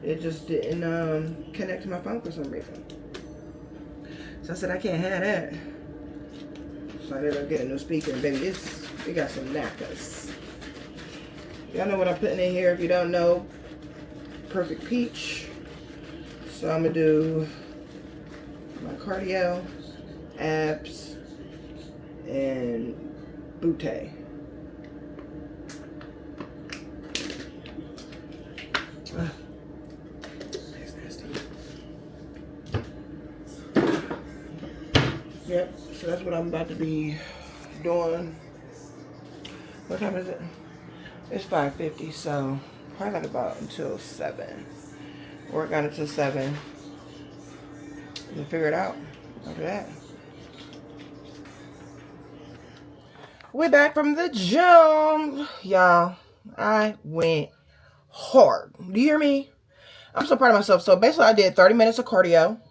it just didn't connect to my phone for some reason. So I said I can't have that. So I ended up getting a new speaker, and baby, it got some knackers. Y'all know what I'm putting in here. If you don't know, Perfect Peach. So I'm gonna do my cardio, abs, and booty. That's nasty. Yep, so that's what I'm about to be doing. What time is it? It's 5:50, so probably like about until 7. Work on it until 7. And figure it out after that. We're back from the gym. Y'all, I went hard. Do you hear me? I'm so proud of myself. So basically I did 30 minutes of cardio.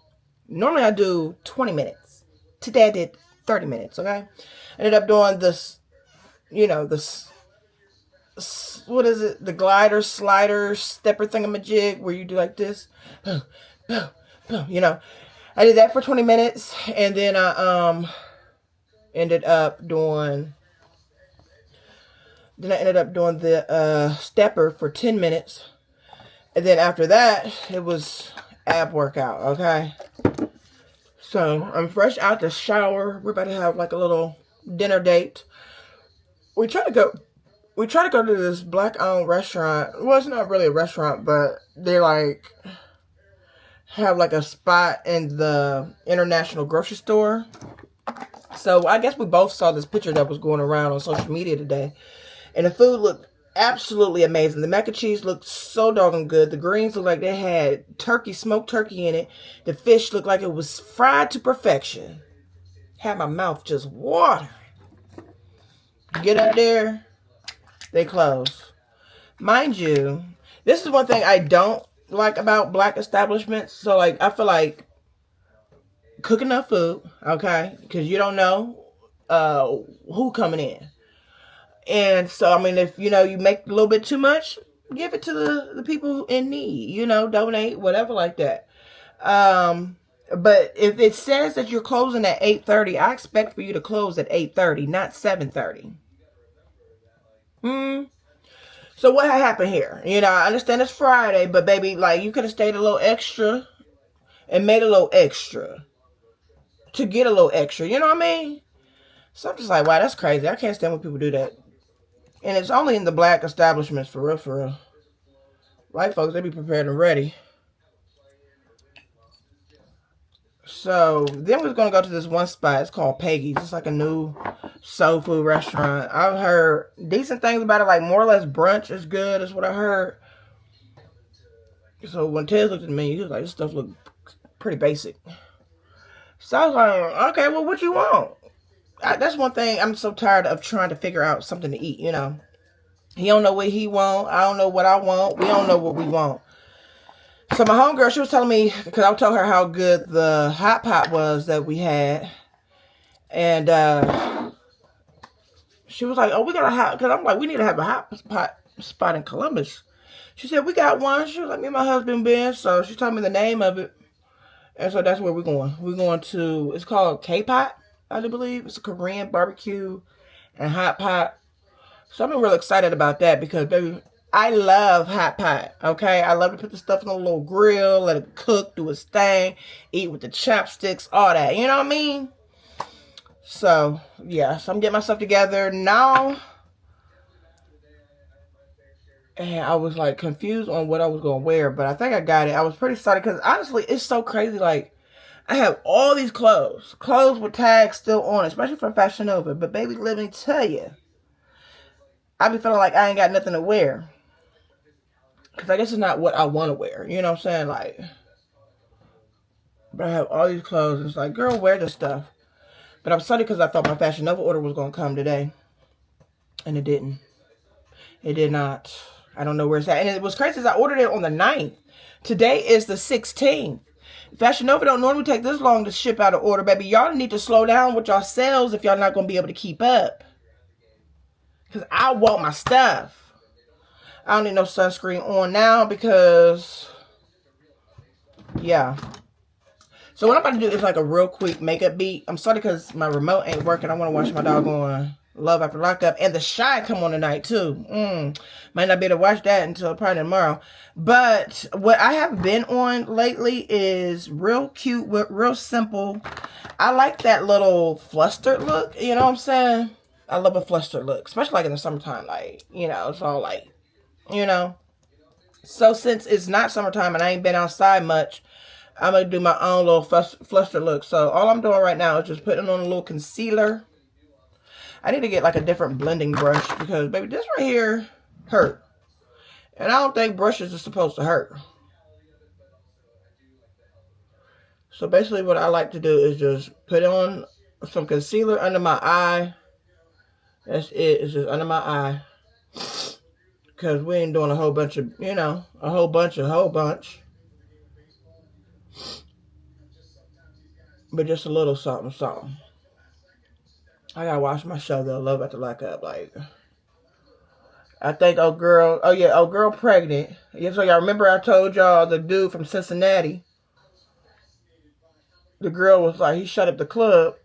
Normally I do 20 minutes. Today I did 30 minutes, okay? Ended up doing this, you know, this, what is it? The glider, slider, stepper thingamajig where you do like this. Boom, boom, boom, you know. I did that for 20 minutes. And then I ended up doing the stepper for 10 minutes. And then after that, it was ab workout, okay? So I'm fresh out the shower. We're about to have like a little dinner date. We try to go to this black-owned restaurant. Well, it's not really a restaurant, but they like have like a spot in the international grocery store. So I guess we both saw this picture that was going around on social media today. And the food looked absolutely amazing. The mac and cheese looked so doggone good. The greens looked like they had turkey, smoked turkey in it. The fish looked like it was fried to perfection. Had my mouth just watering. Get up there, they close. Mind you, this is one thing I don't like about black establishments. So like I feel like cook enough food, okay? Because you don't know who coming in. And so I mean, if you know you make a little bit too much, give it to the people in need, you know, donate, whatever like that. But if it says that you're closing at 8:30, I expect for you to close at 8:30, not 7:30. So what happened here? You know, I understand it's Friday, but baby, like you could have stayed a little extra and made a little extra to get a little extra. You know what I mean? So I'm just like, wow, that's crazy. I can't stand when people do that. And it's only in the black establishments, for real, for real. White folks, they be prepared and ready. So then we're going to go to this one spot. It's called Peggy's. It's like a new soul food restaurant. I've heard decent things about it, like more or less brunch is good, is what I heard. So when Ted looked at me, he was like, this stuff look pretty basic. So I was like, okay, well, what you want? That's one thing I'm so tired of trying to figure out something to eat, you know. He don't know what he want. I don't know what I want. We don't know what we want. So my homegirl, she was telling me, because I told her how good the hot pot was that we had. And she was like, oh, we got a hot, because I'm like, we need to have a hot pot spot in Columbus. She said, we got one. She was like, me and my husband been. So she told me the name of it. And so that's where we're going. We're going to, it's called K-Pot, I do believe. It's a Korean barbecue and hot pot. So I'm real excited about that because, baby, I love hot pot, okay? I love to put the stuff in a little grill, let it cook, do its thing, eat with the chopsticks, all that. You know what I mean? So, yeah. So I'm getting myself together now. And I was like confused on what I was going to wear, but I think I got it. I was pretty excited because honestly, it's so crazy. Like, I have all these clothes with tags still on, especially from Fashion Nova. But baby, let me tell you, I be feeling like I ain't got nothing to wear. Because I guess it's not what I want to wear. You know what I'm saying? Like, but I have all these clothes. And it's like, girl, wear this stuff. But I'm sorry because I thought my Fashion Nova order was going to come today. And it didn't. It did not. I don't know where it's at. And it was crazy because I ordered it on the 9th. Today is the 16th. Fashion Nova don't normally take this long to ship out an order, baby. Y'all need to slow down with y'all sales if y'all not going to be able to keep up. Because I want my stuff. I don't need no sunscreen on now because, yeah. So what I'm about to do is like a real quick makeup beat. I'm sorry because my remote ain't working. I want to watch my doggone Love After Lockup. And The Shy come on tonight too. Might not be able to watch that until probably tomorrow. But what I have been on lately is real cute, real simple. I like that little flustered look. You know what I'm saying? I love a flustered look. Especially like in the summertime. Like, you know, it's all like, you know. So since it's not summertime and I ain't been outside much, I'm going to do my own little flustered look. So all I'm doing right now is just putting on a little concealer. I need to get like a different blending brush because, baby, this right here hurt. And I don't think brushes are supposed to hurt. So basically what I like to do is just put on some concealer under my eye. That's it. It's just under my eye. Because we ain't doing a whole bunch of, you know, a whole bunch. But just a little something, something. I gotta watch my show though, Love After Lockup. Like, I think old girl pregnant. Yeah, so y'all remember I told y'all the dude from Cincinnati. The girl was like, he shut up the club.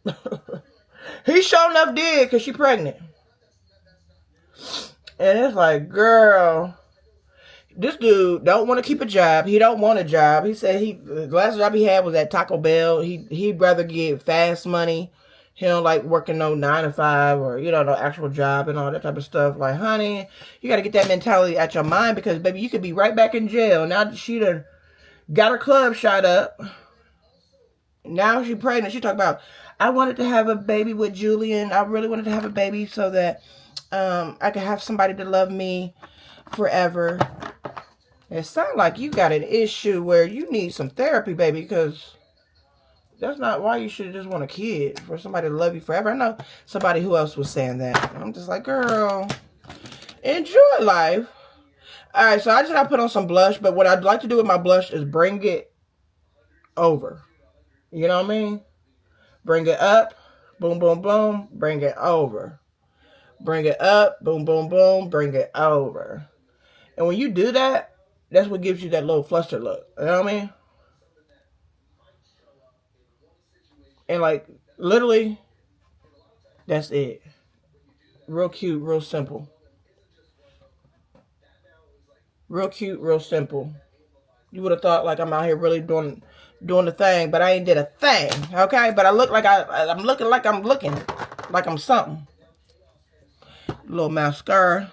He sure enough did because she pregnant. And it's like, girl, this dude don't want to keep a job. He don't want a job. He said the last job he had was at Taco Bell. He'd rather get fast money. He don't like working no 9 to 5 or, you know, no actual job and all that type of stuff. Like, honey, you got to get that mentality out your mind because, baby, you could be right back in jail. Now she done got her club shot up. Now she pregnant. She talking about, I wanted to have a baby with Julian. I really wanted to have a baby so that I could have somebody to love me forever. It sounds like you got an issue where you need some therapy, baby, because that's not why you should just want a kid, for somebody to love you forever. I know somebody who else was saying that. I'm just like, girl, enjoy life. All right, so I just got to put on some blush, but what I'd like to do with my blush is bring it over. You know what I mean? Bring it up, boom, boom, boom, bring it over. Bring it up, boom, boom, boom, bring it over. And when you do that, that's what gives you that little flustered look. You know what I mean? And like, literally, that's it. Real cute, real simple. Real cute, real simple. You would have thought like I'm out here really doing the thing, but I ain't did a thing, okay? But I look like I'm looking like I'm something. Little mascara.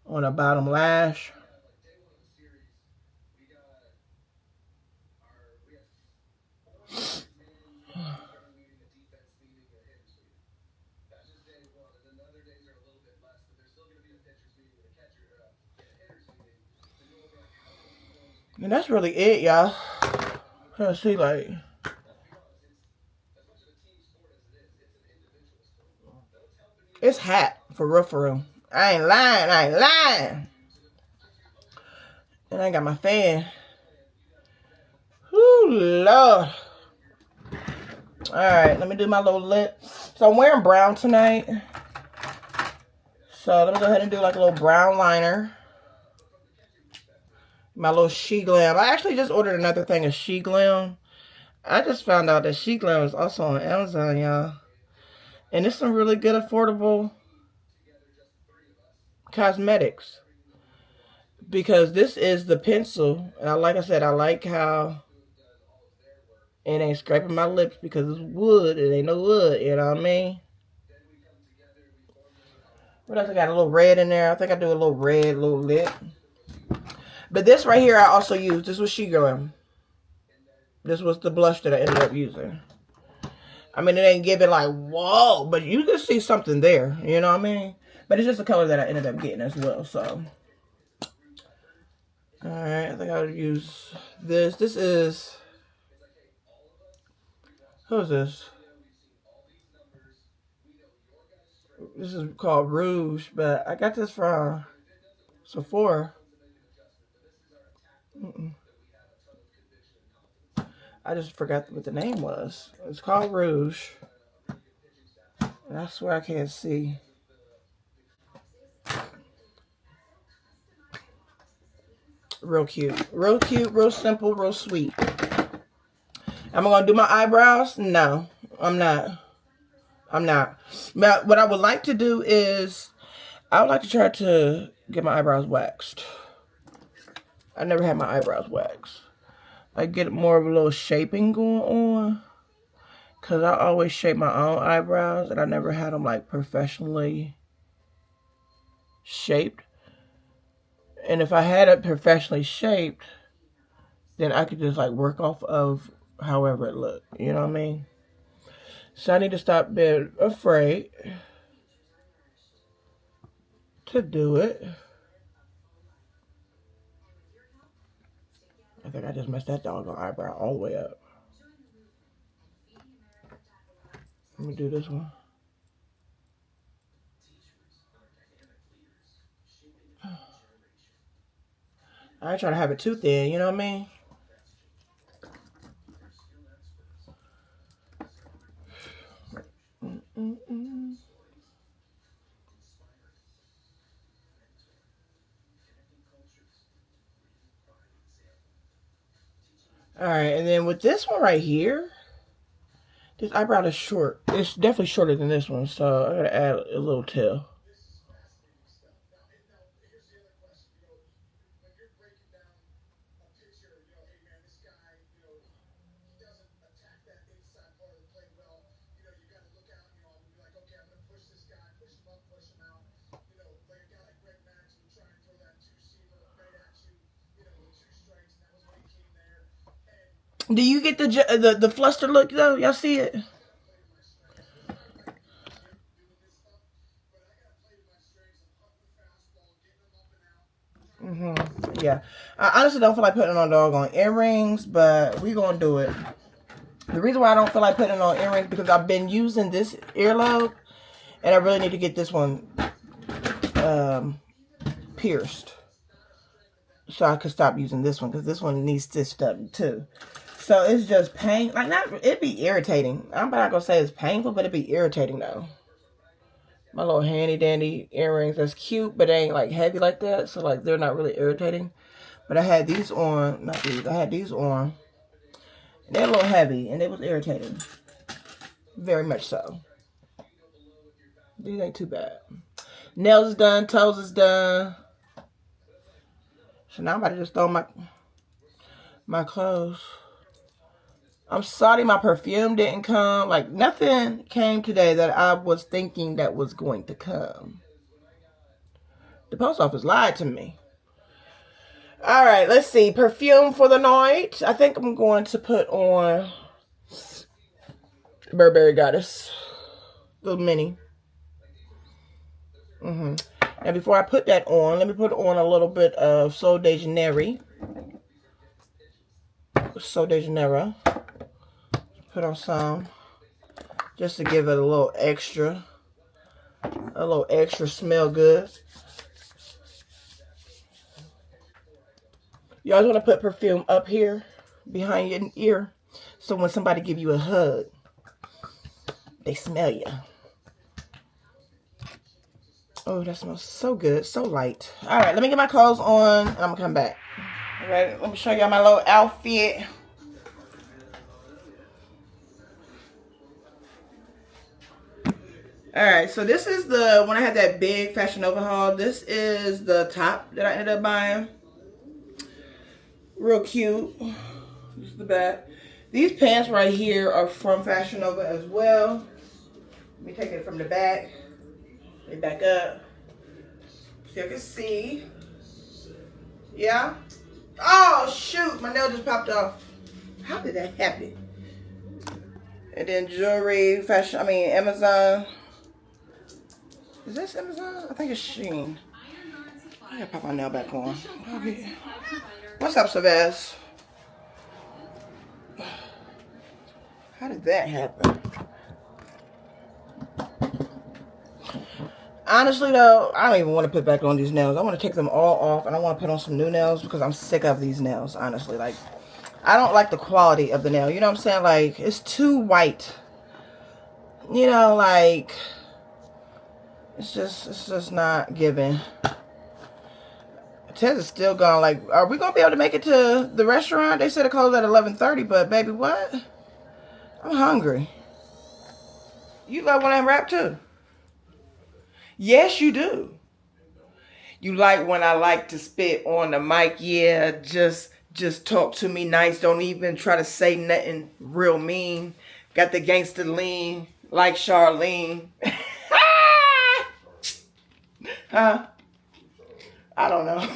On the bottom lash. And that's really it, y'all. Let's see, like, it's hot for real. I ain't lying. And I got my fan. Whoo, Lord. Alright, let me do my little lip. So I'm wearing brown tonight. So let me go ahead and do like a little brown liner. My little She Glam. I actually just ordered another thing of She Glam. I just found out that She Glam is also on Amazon, y'all. And it's some really good, affordable cosmetics. Because this is the pencil. And like I said, I like how it ain't scraping my lips because it's wood. It ain't no wood, you know what I mean? What else I got? A little red in there. I think I do a little red, little lip. But this right here I also used. This was She Girl. This was the blush that I ended up using. I mean, it ain't giving like, whoa, but you can see something there. You know what I mean? But it's just the color that I ended up getting as well, so. Alright, I think I'll use this. This is, who is this? This is called Rouge, but I got this from Sephora. I just forgot what the name was. It's called Rouge. And I swear I can't see. Real cute. Real cute, real simple, real sweet. Am I going to do my eyebrows? No, I'm not. I'm not. But what I would like to do is, I would like to try to get my eyebrows waxed. I never had my eyebrows waxed. I get more of a little shaping going on. Because I always shape my own eyebrows. And I never had them like professionally shaped. And if I had it professionally shaped, then I could just like work off of however it looked. You know what I mean? So I need to stop being afraid to do it. I think I just messed that doggone eyebrow all the way up. Let me do this one. I ain't trying to have it too thin, you know what I mean? Alright, and then with this one right here, this eyebrow is short. It's definitely shorter than this one, so I gotta add a little tail. Do you get the fluster look though? Y'all see it? Yeah. I honestly don't feel like putting on doggone earrings, but we gonna do it. The reason why I don't feel like putting on earrings because I've been using this earlobe, and I really need to get this one pierced, so I could stop using this one because this one needs stitched up too. So it's just pain. Like, not, it'd be irritating. I'm not gonna say it's painful, but it'd be irritating though. My little handy dandy earrings, that's cute, but they ain't like heavy like that. So like they're not really irritating. But I had these on, not these, I had these on. And they're a little heavy and it was irritating. Very much so. These ain't too bad. Nails is done, toes is done. So now I'm about to just throw my clothes. I'm sorry my perfume didn't come. Like, nothing came today that I was thinking that was going to come. The post office lied to me. Alright, let's see. Perfume for the night. I think I'm going to put on Burberry Goddess. Little mini. Now, before I put that on, let me put on a little bit of Sol de Janeiro. Sol de Janeiro. Put on some just to give it a little extra smell good. You always want to put perfume up here behind your ear, so when somebody give you a hug, they smell you. Oh, that smells so good, so light. All right, let me get my clothes on and I'm gonna come back. All right, let me show y'all my little outfit. Alright, so this is when I had that big Fashion Nova haul, this is the top that I ended up buying. Real cute. This is the back. These pants right here are from Fashion Nova as well. Let me take it from the back. Let me back up. So you can see. Yeah. Oh shoot, my nail just popped off. How did that happen? And then jewelry, fashion, Amazon. Is this Amazon? I think it's Shein. I gotta pop my nail back on. Okay. What's up, Savaz? How did that happen? Honestly though, I don't even want to put back on these nails. I want to take them all off and I want to put on some new nails because I'm sick of these nails, honestly. Like, I don't like the quality of the nail. You know what I'm saying? Like, it's too white. You know, like, it's just not giving. Tez is still gone. Like, are we going to be able to make it to the restaurant? They said it closed at 11:30, but baby, what? I'm hungry. You love when I rap too. Yes, you do. You like when I like to spit on the mic. Yeah, just talk to me nice. Don't even try to say nothing real mean. Got the gangster lean like Charlene. Huh? I don't know.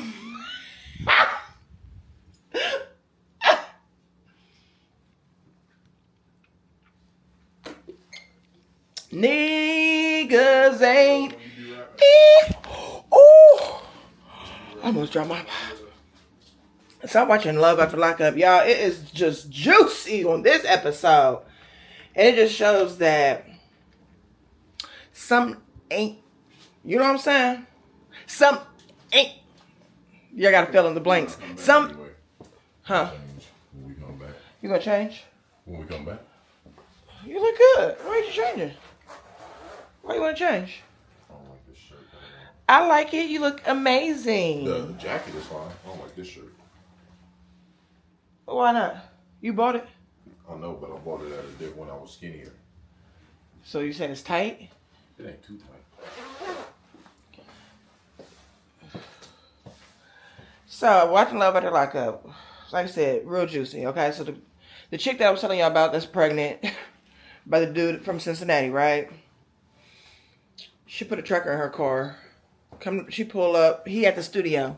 Niggas ain't. Oh, I almost dropped my. So I'm watching Love After Lockup, y'all. It is just juicy on this episode, and it just shows that some ain't. You know what I'm saying? Some ain't. You gotta fill in the blanks. Some. Anyway. Huh? When we come back. You gonna change? When we come back. You look good. Why are you changing? Why you wanna change? I don't like this shirt. I like it. You look amazing. The jacket is fine. I don't like this shirt. Why not? You bought it? I know, but I bought it at a dip when I was skinnier. So you saying it's tight? It ain't too tight. So watching Love After Lockup, like I said, real juicy. Okay, so the chick that I was telling y'all about that's pregnant by the dude from Cincinnati, right? She put a tracker in her car. She pull up. He at the studio.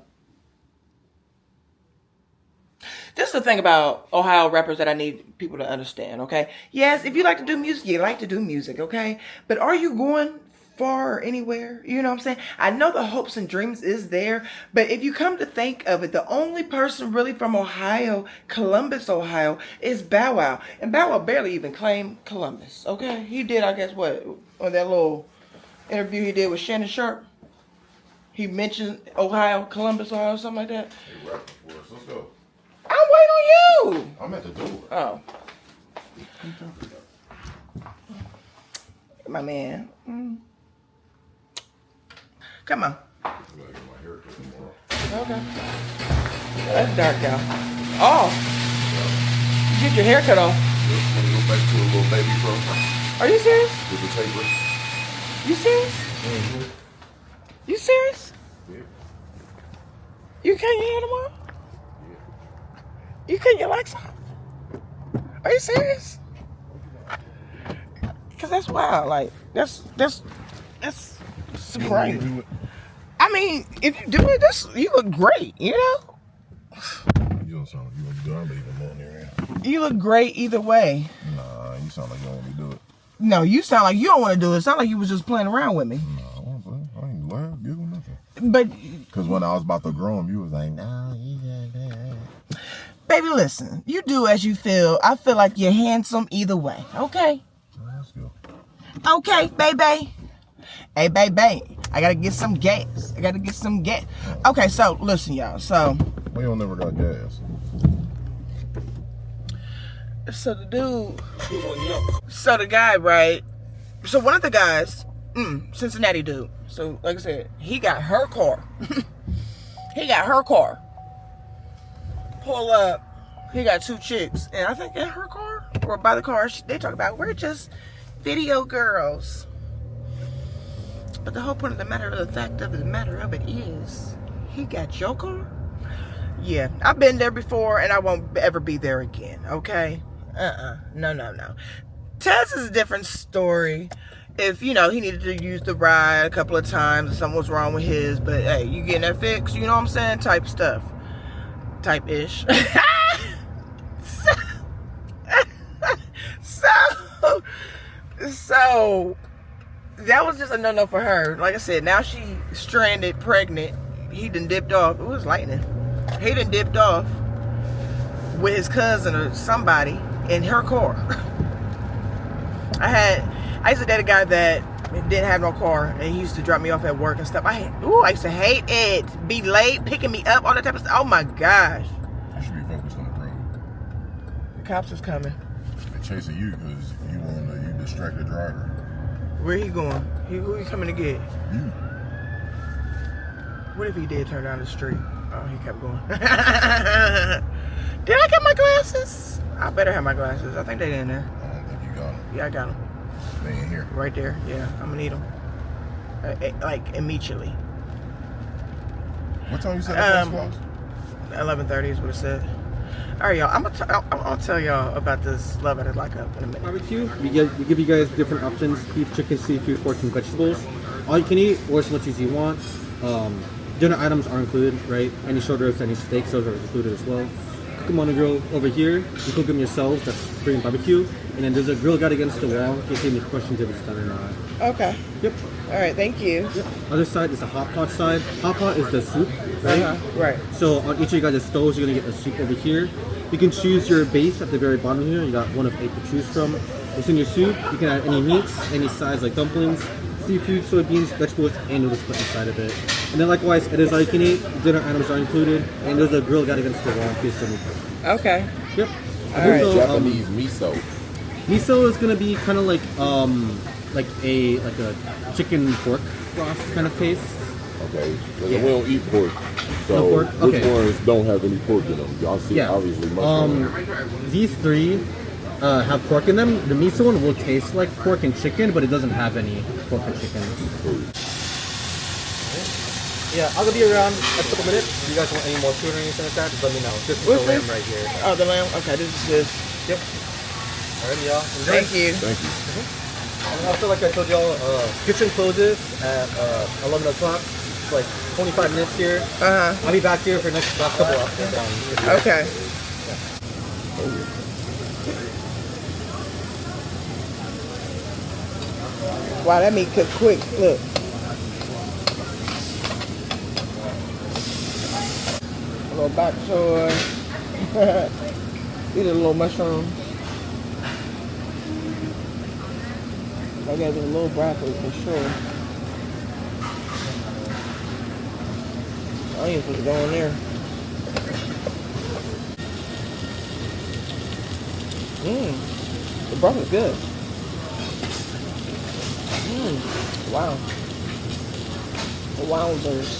This is the thing about Ohio rappers that I need people to understand, okay? Yes, if you like to do music, you like to do music, okay? But are you going far or anywhere? You know what I'm saying? I know the hopes and dreams is there, but if you come to think of it, the only person really from Ohio, Columbus, Ohio, is Bow Wow. And Bow Wow barely even claimed Columbus, okay? He did, I guess, what? On that little interview he did with Shannon Sharp. He mentioned Ohio, Columbus, Ohio, something like that. They rapping for us. Let's go. I'm waiting on you. I'm at the door. Oh. My man. Come on. I gotta get my hair cut tomorrow. Okay. That's dark, y'all. Oh. You get your hair cut off. Just want to go back to a little baby fro Are you serious? with the taper. You serious? Mm-hmm. You serious? Yeah. You cut your hair tomorrow? Yeah. You cut your legs off? Are you serious? Cause that's wild. Like that's surprising. Do it. I mean, if you do it, you look great. You know. You don't sound like you want to do it. I'm leaving on there. You look great either way. Nah, you sound like you don't want me to do it. No, you sound like you don't want to do it. It sound like you was just playing around with me. No, I won't play. I ain't learn, give him nothing. But Because when I was about to grow him, you was like, no, you got that. baby, listen. You do as you feel. I feel like you're handsome either way. Okay. Let's go. Okay, baby. Hey, baby. I gotta get some gas. Okay, so listen, y'all. So We don't never got gas. the guy, right? So one of the guys, Cincinnati dude. So like I said, he got her car. Pull up. He got two chicks, and I think in her car or by the car, they talk about we're just video girls. But the whole point of the matter of it is, he got your car. Yeah, I've been there before, and I won't ever be there again. Okay. No. Tez is a different story. if, you know, he needed to use the ride a couple of times, something was wrong with his, but hey, you getting that fixed, you know what I'm saying? Type stuff. Type-ish. So that was just a no-no for her. Like I said, now she stranded, pregnant. He done dipped off. It was lightning. He done dipped off with his cousin or somebody in her car. I used to date a guy that didn't have no car, and he used to drop me off at work and stuff. I used to hate it. Be late, picking me up, all that type of stuff. Oh my gosh. You should be focused on the road. The cops is coming. They're chasing you because you distracted driver. Where he going? Who he coming to get? You. What if he did turn down the street? Oh, he kept going. Did I get my glasses? I better have my glasses. I think they in there. I don't think you got them. Yeah, I got them. They in here. Right there. Yeah, I'm gonna need them. Like immediately. What time you said the class? 11:30 is what it said. All right, y'all. I'm gonna tell y'all about this love at a lock up in a minute. Barbecue, we give you guys different options: beef, chicken, seafood, pork, and vegetables. All you can eat, or as much as you want. Dinner items are included, right? Any short ribs, any steaks, those are included as well. Cook them on the grill over here. You cook them yourselves. That's Korean barbecue. And then there's a grill guide against the wall in case you have any questions if it's done or not. Okay. Yep. All right. Thank you. Yep. Other side is the hot pot side. Hot pot is the soup, right? Right. So on each of you guys' stoves, you're gonna get a soup over here. You can choose your base at the very bottom here. You got one of 8 to choose from. Within your soup, you can add any meats, any sides like dumplings, seafood, soybeans, vegetables, and noodles put inside of it. And then likewise, it is all you can eat. Dinner items are included, and there's a grill guide against the wall in case anything. Okay. Yep. All right. Also, Japanese miso. miso is gonna be kind of like a chicken pork broth kind of taste. Okay, so Yeah. we don't eat pork. So No pork? which Okay. ones don't have any pork in them? Y'all see, Yeah. obviously, mushroom. These 3 have pork in them. The miso one will taste like pork and chicken, but it doesn't have any pork and chicken. Yeah, I'll be around a couple minutes. If you guys want any more food or anything like that, just let me know. This is What's the lamb this? right here. Oh, the lamb. Okay, this is this. Yep. Alright, y'all. Enjoy. Thank you. Thank you. And also, like I told y'all, kitchen closes at 11 o'clock. It's like 25 minutes here. I'll be back here for the last couple hours. Okay. Wow, that meat cooked quick. Look. A little bok choy. These are little mushrooms. I got a little broccoli for sure. Onions supposed to go in there. The broccoli's good. Wow. Wowzers.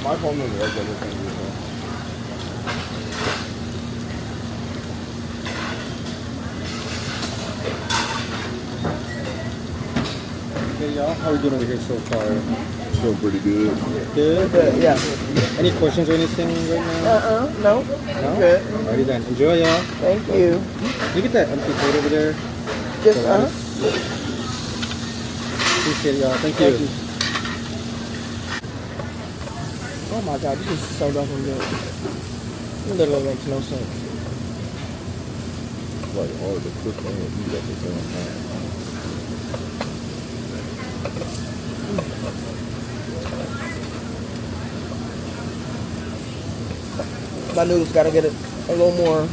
My phone is regular thing. Hey y'all, how are we doing over here so far? Feeling pretty good. Good? Yeah. Any questions or anything right now? No. No? Good. Alrighty then. Enjoy y'all. Thank you. Can you get that empty plate over there? Just Appreciate it, y'all. Thank you. Oh my god, this is so fucking good. It literally makes no sense. It's like hard to cook and eat at the same time. My noodles gotta get it a little more.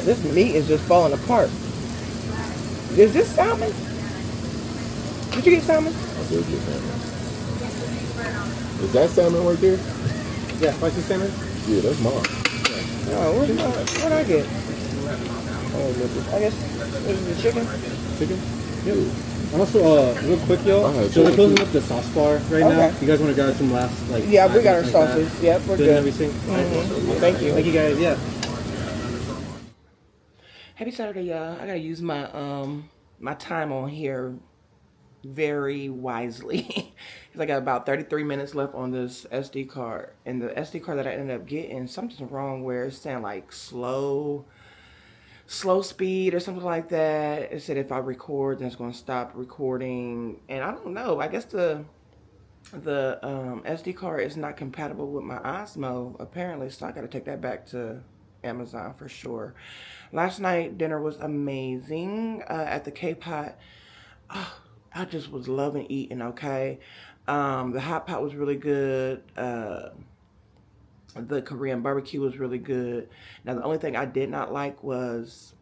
This meat is just falling apart. Is this salmon? Did you get salmon? I did get salmon. Is that salmon right there? Yeah, spicy salmon? Yeah, that's mine. No, what'd I get? Oh, I guess this is the chicken. Chicken? Yep. And also, real quick, y'all. So we're closing up the sauce bar right now. You guys want to grab some last, like... Yeah, we got our like sauces. that? Yep, we're Good good. and everything? Thank you. Thank you, guys. Yeah. Happy Saturday, y'all. I gotta use my my time on here very wisely. Because I got about 33 minutes left on this SD card. And the SD card that I ended up getting, something's wrong where it's saying like slow speed or something like that. It said if I record, then it's going to stop recording. And I don't know. I guess the SD card is not compatible with my Osmo, apparently. So I got to take that back to Amazon for sure. Last night, dinner was amazing at the K-Pot. Oh, I just was loving eating, okay? The hot pot was really good. The Korean barbecue was really good. Now, the only thing I did not like was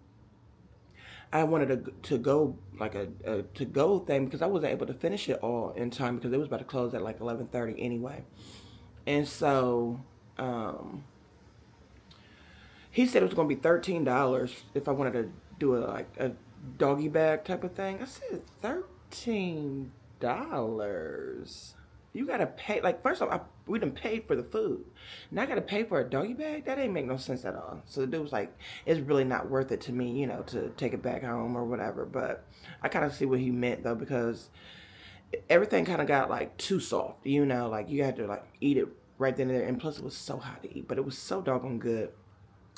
I wanted to go like a to-go thing because I wasn't able to finish it all in time because it was about to close at like 11:30 anyway. And so he said it was going to be $13 if I wanted to do a doggy bag type of thing. I said $13. You gotta pay, like, first off, we done paid for the food. Now I gotta pay for a doggy bag? That ain't make no sense at all. So the dude was like, it's really not worth it to me, you know, to take it back home or whatever. But I kind of see what he meant, though, because everything kind of got, like, too soft, you know? Like, you had to, like, eat it right then and there. And plus, it was so hot to eat, but it was so doggone good.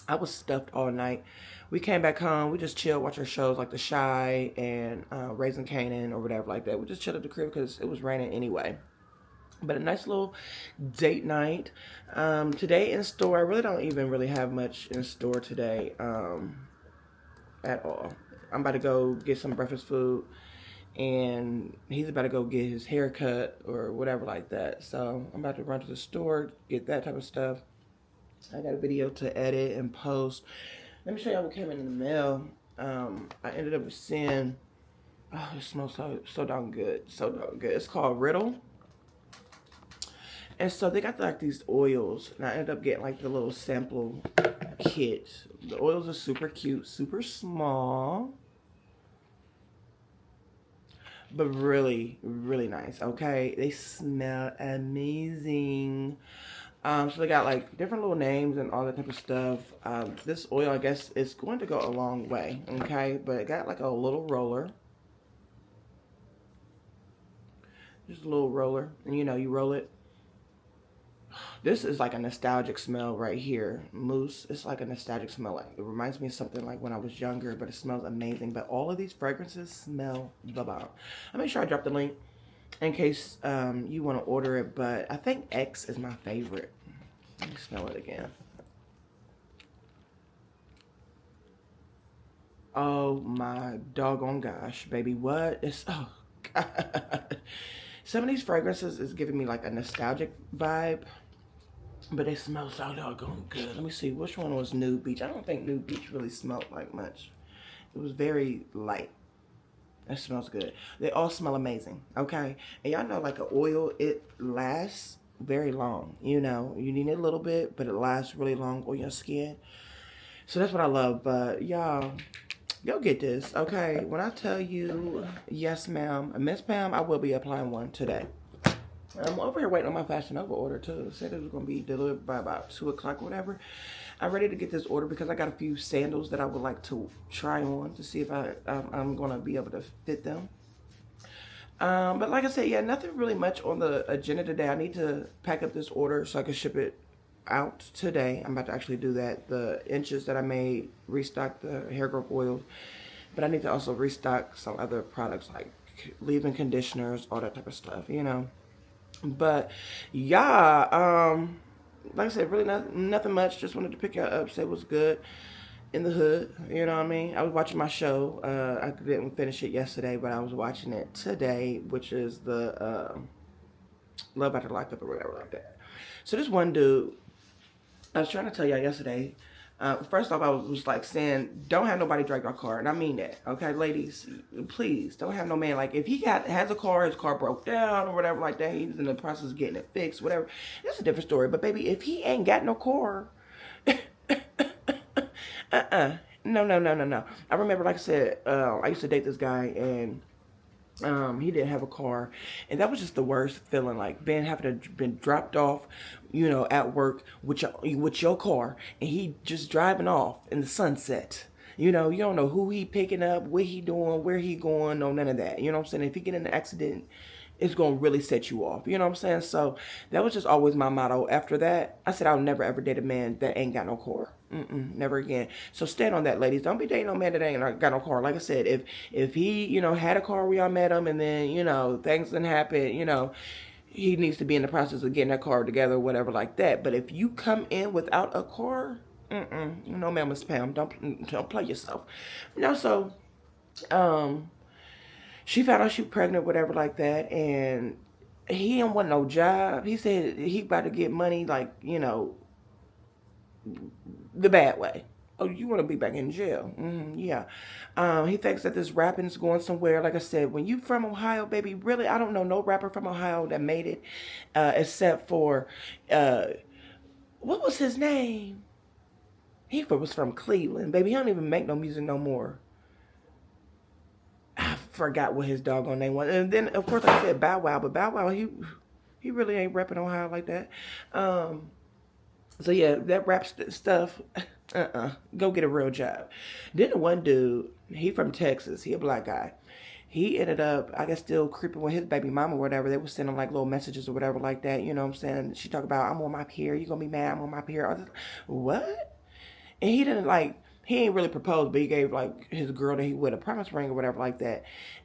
I was stuffed all night. We came back home. We just chilled, watch our shows like The Shy and Raising Kanan or whatever like that. We just chilled at the crib because it was raining anyway. But a nice little date night. Today in store, I really don't even really have much in store today at all. I'm about to go get some breakfast food, and he's about to go get his hair cut or whatever like that. So I'm about to run to the store, get that type of stuff. I got a video to edit and post. Let me show y'all what came in the mail. I ended up seeing, oh, it smells so darn good. So darn good. It's called Riddle. And so they got like these oils, and I ended up getting like the little sample kit. The oils are super cute, super small, but really, really nice, okay? They smell amazing. So they got like different little names and all that type of stuff. This oil, I guess, is going to go a long way, okay? But it got like a little roller. Just a little roller, and you know, you roll it. This is like a nostalgic smell right here. Mousse, it's like a nostalgic smell. Like, it reminds me of something like when I was younger, but it smells amazing. But all of these fragrances smell the bomb. I'll make sure I drop the link in case you want to order it, but I think X is my favorite. Let me smell it again. Oh my doggone gosh, baby. What is, oh God. Some of these fragrances is giving me like a nostalgic vibe, but they smell so doggone good. Let me see, which one was Nude Beach? I don't think Nude Beach really smelled like much. It was very light. It smells good. They all smell amazing, okay? And y'all know, like an oil, it lasts very long. You know, you need it a little bit, but it lasts really long on your skin. So that's what I love. But y'all, go get this, okay? When I tell you, yes, ma'am, Miss Pam, I will be applying one today. I'm over here waiting on my Fashion Nova order too. It said it was going to be delivered by about 2 o'clock or whatever. I'm ready to get this order because I got a few sandals that I would like to try on to see if I'm going to be able to fit them. But like I said, yeah, nothing really much on the agenda today. I need to pack up this order so I can ship it out today. I'm about to actually do that. The inches that I made, restock the hair growth oils, but I need to also restock some other products like leave-in conditioners, all that type of stuff, you know. But yeah, like I said, really nothing much. Just wanted to pick y'all up, say what's good in the hood, you know what I mean? I was watching my show. I didn't finish it yesterday, but I was watching it today, which is the Love After Lockup or whatever like that. So this one dude, I was trying to tell y'all yesterday, first off, I was like saying, don't have nobody drive our car. And I mean that, okay, ladies? Please, don't have no man. Like, if he has a car, his car broke down or whatever like that, he's in the process of getting it fixed, whatever. That's a different story. But, baby, if he ain't got no car, no. I remember, like I said, I used to date this guy, and he didn't have a car, and that was just the worst feeling, like having to been dropped off, you know, at work with your car, and he just driving off in the sunset, You know, you don't know who he picking up, what he doing, where he going, no, none of that. You know what I'm saying? If he get in an accident, it's going to really set you off. You know what I'm saying? So that was just always my motto. After that, I said I'll never ever date a man that ain't got no car. Never again. So stand on that, ladies. Don't be dating no man that ain't got no car. Like I said, if he, you know, had a car when y'all met him and then, you know, things didn't happen, you know, he needs to be in the process of getting that car together, whatever like that. But if you come in without a car, no, ma'am, Miss Pam, don't play yourself. You know, so, she found out she was pregnant, whatever like that, and he didn't want no job. He said he about to get money, like, you know, the bad way. Oh, you want to be back in jail? Yeah. He thinks that this rapping's going somewhere. Like I said, when you from Ohio, baby, really, I don't know no rapper from Ohio that made it, except for, what was his name? He was from Cleveland, baby. He don't even make no music no more. I forgot what his doggone name was. And then, of course, like I said Bow Wow, but Bow Wow, he really ain't repping Ohio like that. So yeah, that rap stuff, go get a real job. Then the one dude, he from Texas, he a black guy. He ended up, I guess, still creeping with his baby mama or whatever. They were sending like little messages or whatever like that. You know what I'm saying? She talked about, I'm on my period. You gonna be mad? I'm on my period. I was like, what? And he didn't like, he ain't really proposed, but he gave like his girl that he with a promise ring or whatever like that.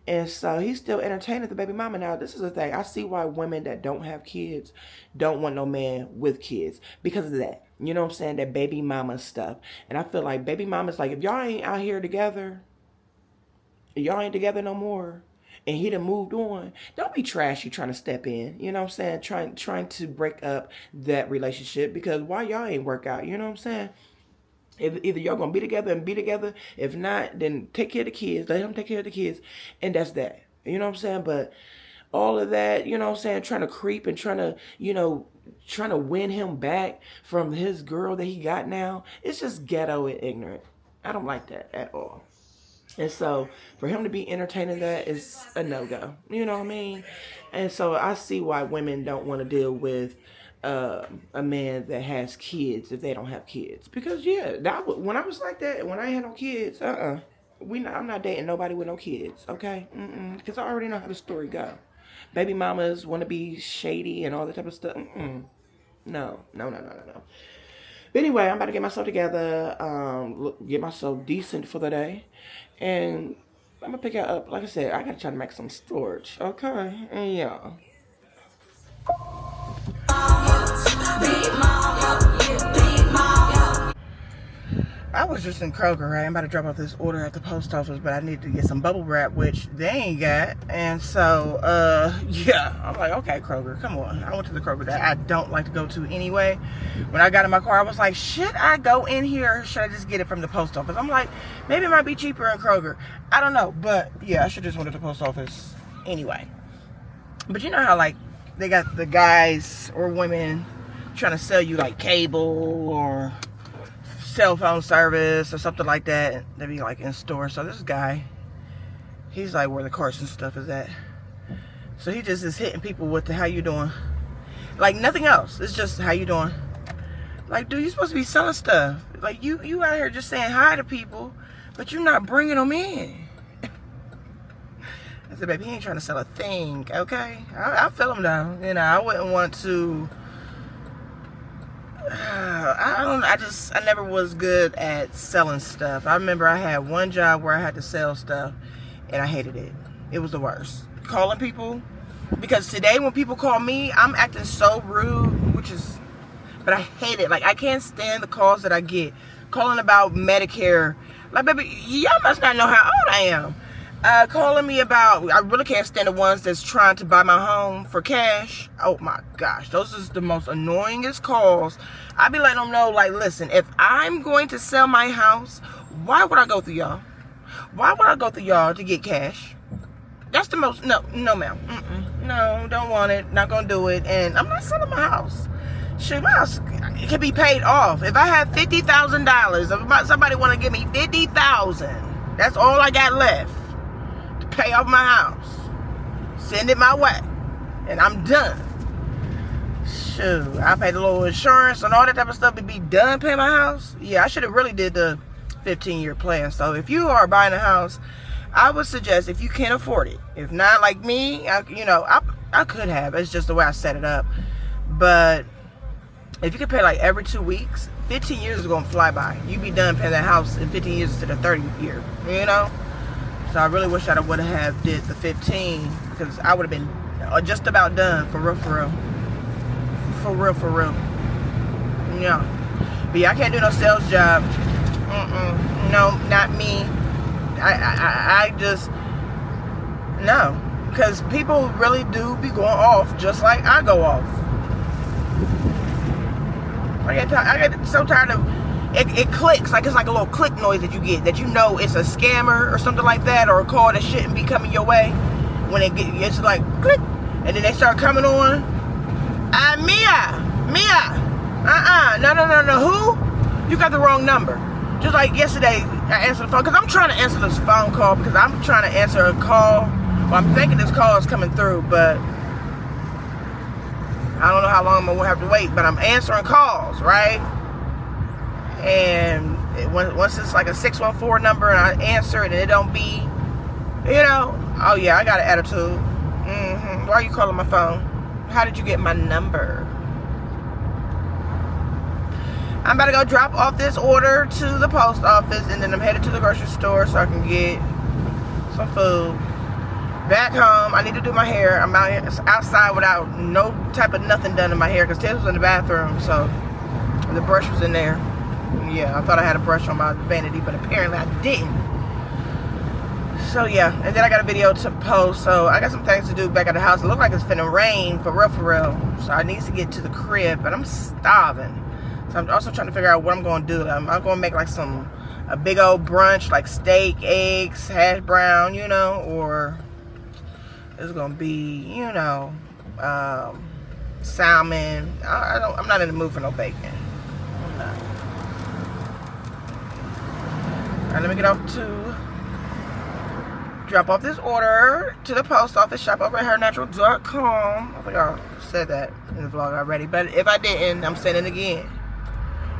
And so he's still entertaining the baby mama. Now, this is the thing. I see why women that don't have kids don't want no man with kids because of that. You know what I'm saying? That baby mama stuff. And I feel like baby mama's like, if y'all ain't out here together, y'all ain't together no more, and he done moved on, don't be trashy trying to step in. You know what I'm saying? Trying to break up that relationship, because why y'all ain't work out? You know what I'm saying? If either y'all gonna be together and be together, if not, then take care of the kids. Let him take care of the kids, and that's that. You know what I'm saying? But all of that, you know what I'm saying, trying to creep and trying to, you know, trying to win him back from his girl that he got now, it's just ghetto and ignorant. I don't like that at all. And so for him to be entertaining that is a no-go. You know what I mean? And so I see why women don't want to deal with a man that has kids if they don't have kids. Because yeah, when I was like that, when I had no kids, I'm not dating nobody with no kids, okay? Because I already know how the story go. Baby mamas want to be shady and all that type of stuff. No. But anyway, I'm about to get myself together, get myself decent for the day, and I'm gonna pick it up. Like I said, I gotta try to make some storage, okay? And yeah. I was just in Kroger, right? I'm about to drop off this order at the post office, but I need to get some bubble wrap, which they ain't got. And so, yeah, I'm like, okay, Kroger, come on. I went to the Kroger that I don't like to go to anyway. When I got in my car, I was like, should I go in here or should I just get it from the post office? I'm like, maybe it might be cheaper in Kroger. I don't know, but yeah, I should just went to the post office anyway. But you know how, like, they got the guys or women trying to sell you, like, cable or cell phone service or something like that. They be like in store. So this guy, he's like where the Carson stuff is at. So he just is hitting people with the how you doing, like nothing else. It's just how you doing. Like, dude, you supposed to be selling stuff. Like you out here just saying hi to people, but you're not bringing them in. I said, baby, he ain't trying to sell a thing, okay? I feel him though. You know, I wouldn't want to. I never was good at selling stuff. I remember I had one job where I had to sell stuff and I hated it. It was the worst. Calling people, because today when people call me, I'm acting so rude, but I hate it. Like, I can't stand the calls that I get calling about Medicare. Like, baby, y'all must not know how old I am. Calling me about, I really can't stand the ones that's trying to buy my home for cash. Oh my gosh, those is the most annoyingest calls. I be letting them know, like, listen, if I'm going to sell my house, why would I go through y'all? Why would I go through y'all to get cash? That's the most, no ma'am. No, don't want it, not gonna do it. And I'm not selling my house. Shoot, my house, it can be paid off. If I have $50,000, if somebody want to give me $50,000, that's all I got left. Pay off my house, send it my way, and I'm done. Shoot, I paid a little insurance and all that type of stuff to be done paying my house. Yeah, I should have really did the 15-year plan. So if you are buying a house, I would suggest, if you can afford it. If not, like me, I could have. It's just the way I set it up. But if you could pay like every 2 weeks, 15 years is going to fly by. You be done paying that house in 15 years instead of 30 year, you know? So I really wish I would have did the 15, because I would have been just about done, for real, for real. For real, for real. Yeah. But yeah, I can't do no sales job. No, not me. I just, no. Because people really do be going off just like I go off. I get so tired of it clicks, like it's like a little click noise that you get, that you know it's a scammer or something like that, or a call that shouldn't be coming your way. When it gets like click, and then they start coming on. Mia, no, who? You got the wrong number. Just like yesterday, I answered the phone, because I'm trying to answer this phone call, because I'm trying to answer a call. Well, I'm thinking this call is coming through, but I don't know how long I'm going to have to wait, but I'm answering calls, right? And once it's like a 614 number and I answer it and it don't be, you know, oh yeah, I got an attitude. Why are you calling my phone? How did you get my number? I'm about to go drop off this order to the post office, and then I'm headed to the grocery store so I can get some food. Back home, I need to do my hair. I'm outside without no type of nothing done in my hair, because Tiff was in the bathroom, so the brush was in there. Yeah, I thought I had a brush on my vanity, but apparently I didn't. So yeah, and then I got a video to post, so I got some things to do back at the house. It looked like it's finna rain, for real, for real. So I need to get to the crib, but I'm starving. So I'm also trying to figure out what I'm going to do. I'm going to make like a big old brunch, like steak, eggs, hash brown, you know, or it's going to be, you know, salmon. I'm not in the mood for no bacon. I'm not. All right, let me get off to drop off this order to the post office. Shop over at hernatural.com. I think I said that in the vlog already, but if I didn't, I'm saying it again.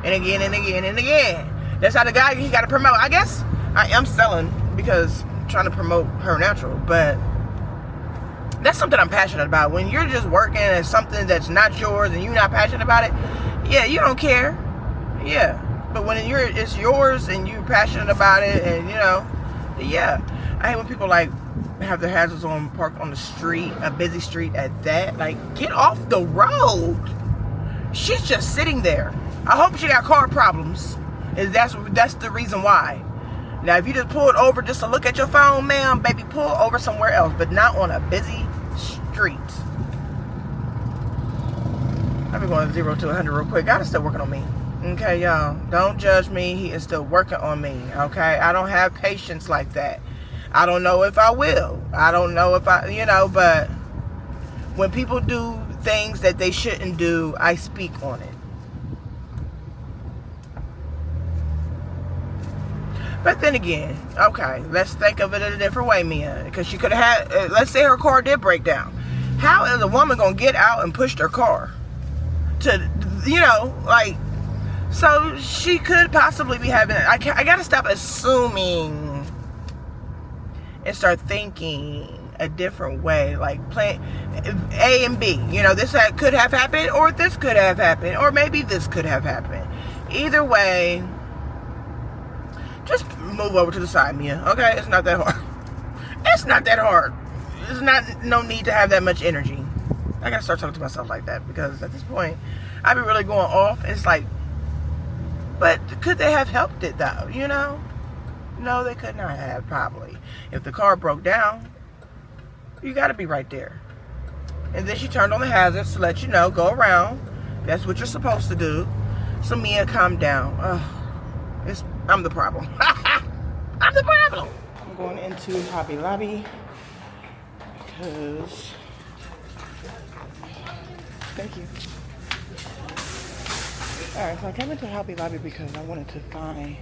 And again, and again, and again. That's how the guy, he got to promote. I guess I am selling because I'm trying to promote Her Natural, but that's something I'm passionate about. When you're just working at something that's not yours and you're not passionate about it, yeah, you don't care. Yeah. But when it's yours and you're passionate about it, and you know, yeah. I hate when people like have their hazards on, parked on the street, a busy street at that. Like, get off the road. She's just sitting there. I hope she got car problems. That's the reason why. Now, if you just pulled over just to look at your phone, ma'am, baby, pull over somewhere else, but not on a busy street. I've been going 0 to 100 real quick. God is still working on me. Okay, y'all. Don't judge me. He is still working on me. Okay? I don't have patience like that. I don't know if I will. I don't know if I, you know, but when people do things that they shouldn't do, I speak on it. But then again, okay, let's think of it in a different way, Mia. Because she could have had, let's say her car did break down. How is a woman going to get out and push their car? To, you know, like, so she could possibly be having, I got to stop assuming and start thinking a different way. Like, plan A and B. You know, this could have happened, or this could have happened, or maybe this could have happened. Either way, just move over to the side, Mia. Okay? It's not that hard. It's not that hard. There's no need to have that much energy. I gotta start talking to myself like that, because at this point, I've been really going off. It's like, but could they have helped it though? You know? No, they could not have, probably. If the car broke down, you gotta be right there. And then she turned on the hazards to let you know, go around. That's what you're supposed to do. So Mia, calm down. I'm the problem. I'm the problem. I'm going into Hobby Lobby because, thank you. Alright, so I came into Hobby Lobby because I wanted to find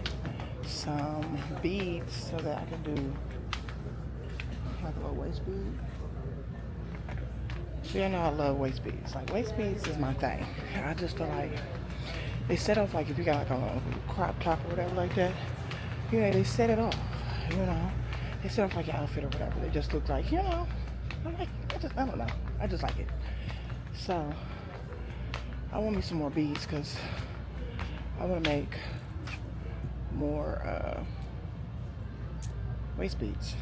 some beads so that I can do like a little waist bead. See, I know I love waist beads. Like, waist beads is my thing. I just feel like they set off, like if you got like a crop top or whatever like that, you know, they set it off, you know. They set off like your outfit or whatever. They just look like, you know, I don't know. I just like it. So, I want me some more beads because I want to make more waist beads.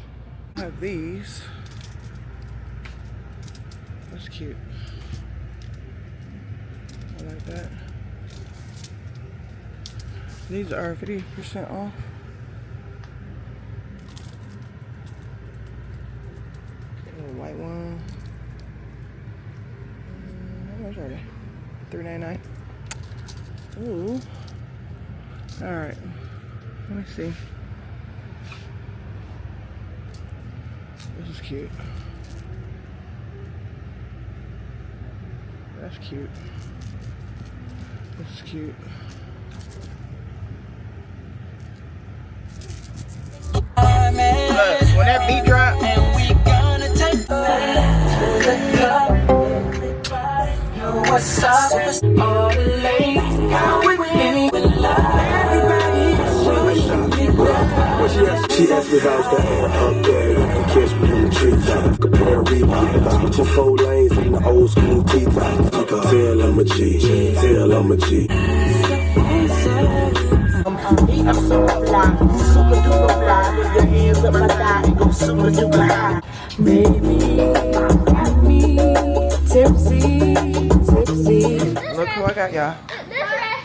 I have these. That's cute. I like that. These are 50% off. Little white one. How much are they? $3.99. Ooh. Alright. Let me see. This is cute. That's cute. This is cute. Look, when that beat drop, And we gonna take what's up? All the ladies, how we really She asked me if I was gonna air up there and catch me in the treetop. Compare replay. Put 4 lanes in the old school T-top. You can tell I'm a G. Tell I'm a G. I'm super fly, super duper fly. With your hands up my thigh and go super duper high. Baby, me, tipsy, tipsy. look who I got, y'all. This red.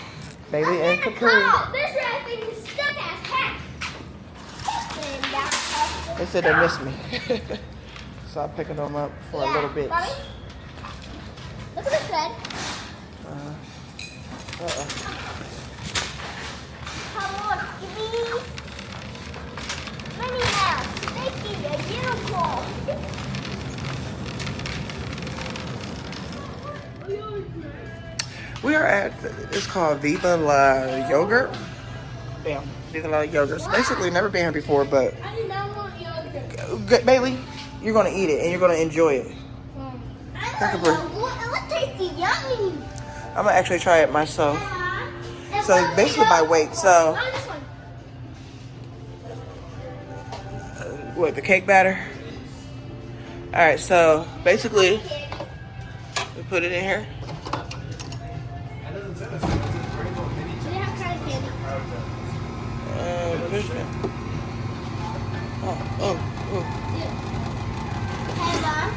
Bailey and Capri. Oh, this red thing is stuck as heck. They said they missed me. So I'm picking them up for a little bit. Mommy, look at this red. Come on, Skibby. Minnie Mouse, Mickey, a unicorn. We are at, it's called Viva La Yogurt. Damn, Viva La Yogurt. It's basically never been here before, but I do not want yogurt. good, Bailey, you're gonna eat it and you're gonna enjoy it. I want yogurt. It looks tasty, yummy. I'm gonna actually try it myself. So it's basically by weight. So Oh, this one. what, the cake batter? All right, so basically we put it in here. Do they have cotton candy? What is it? Oh. Hey, Mom.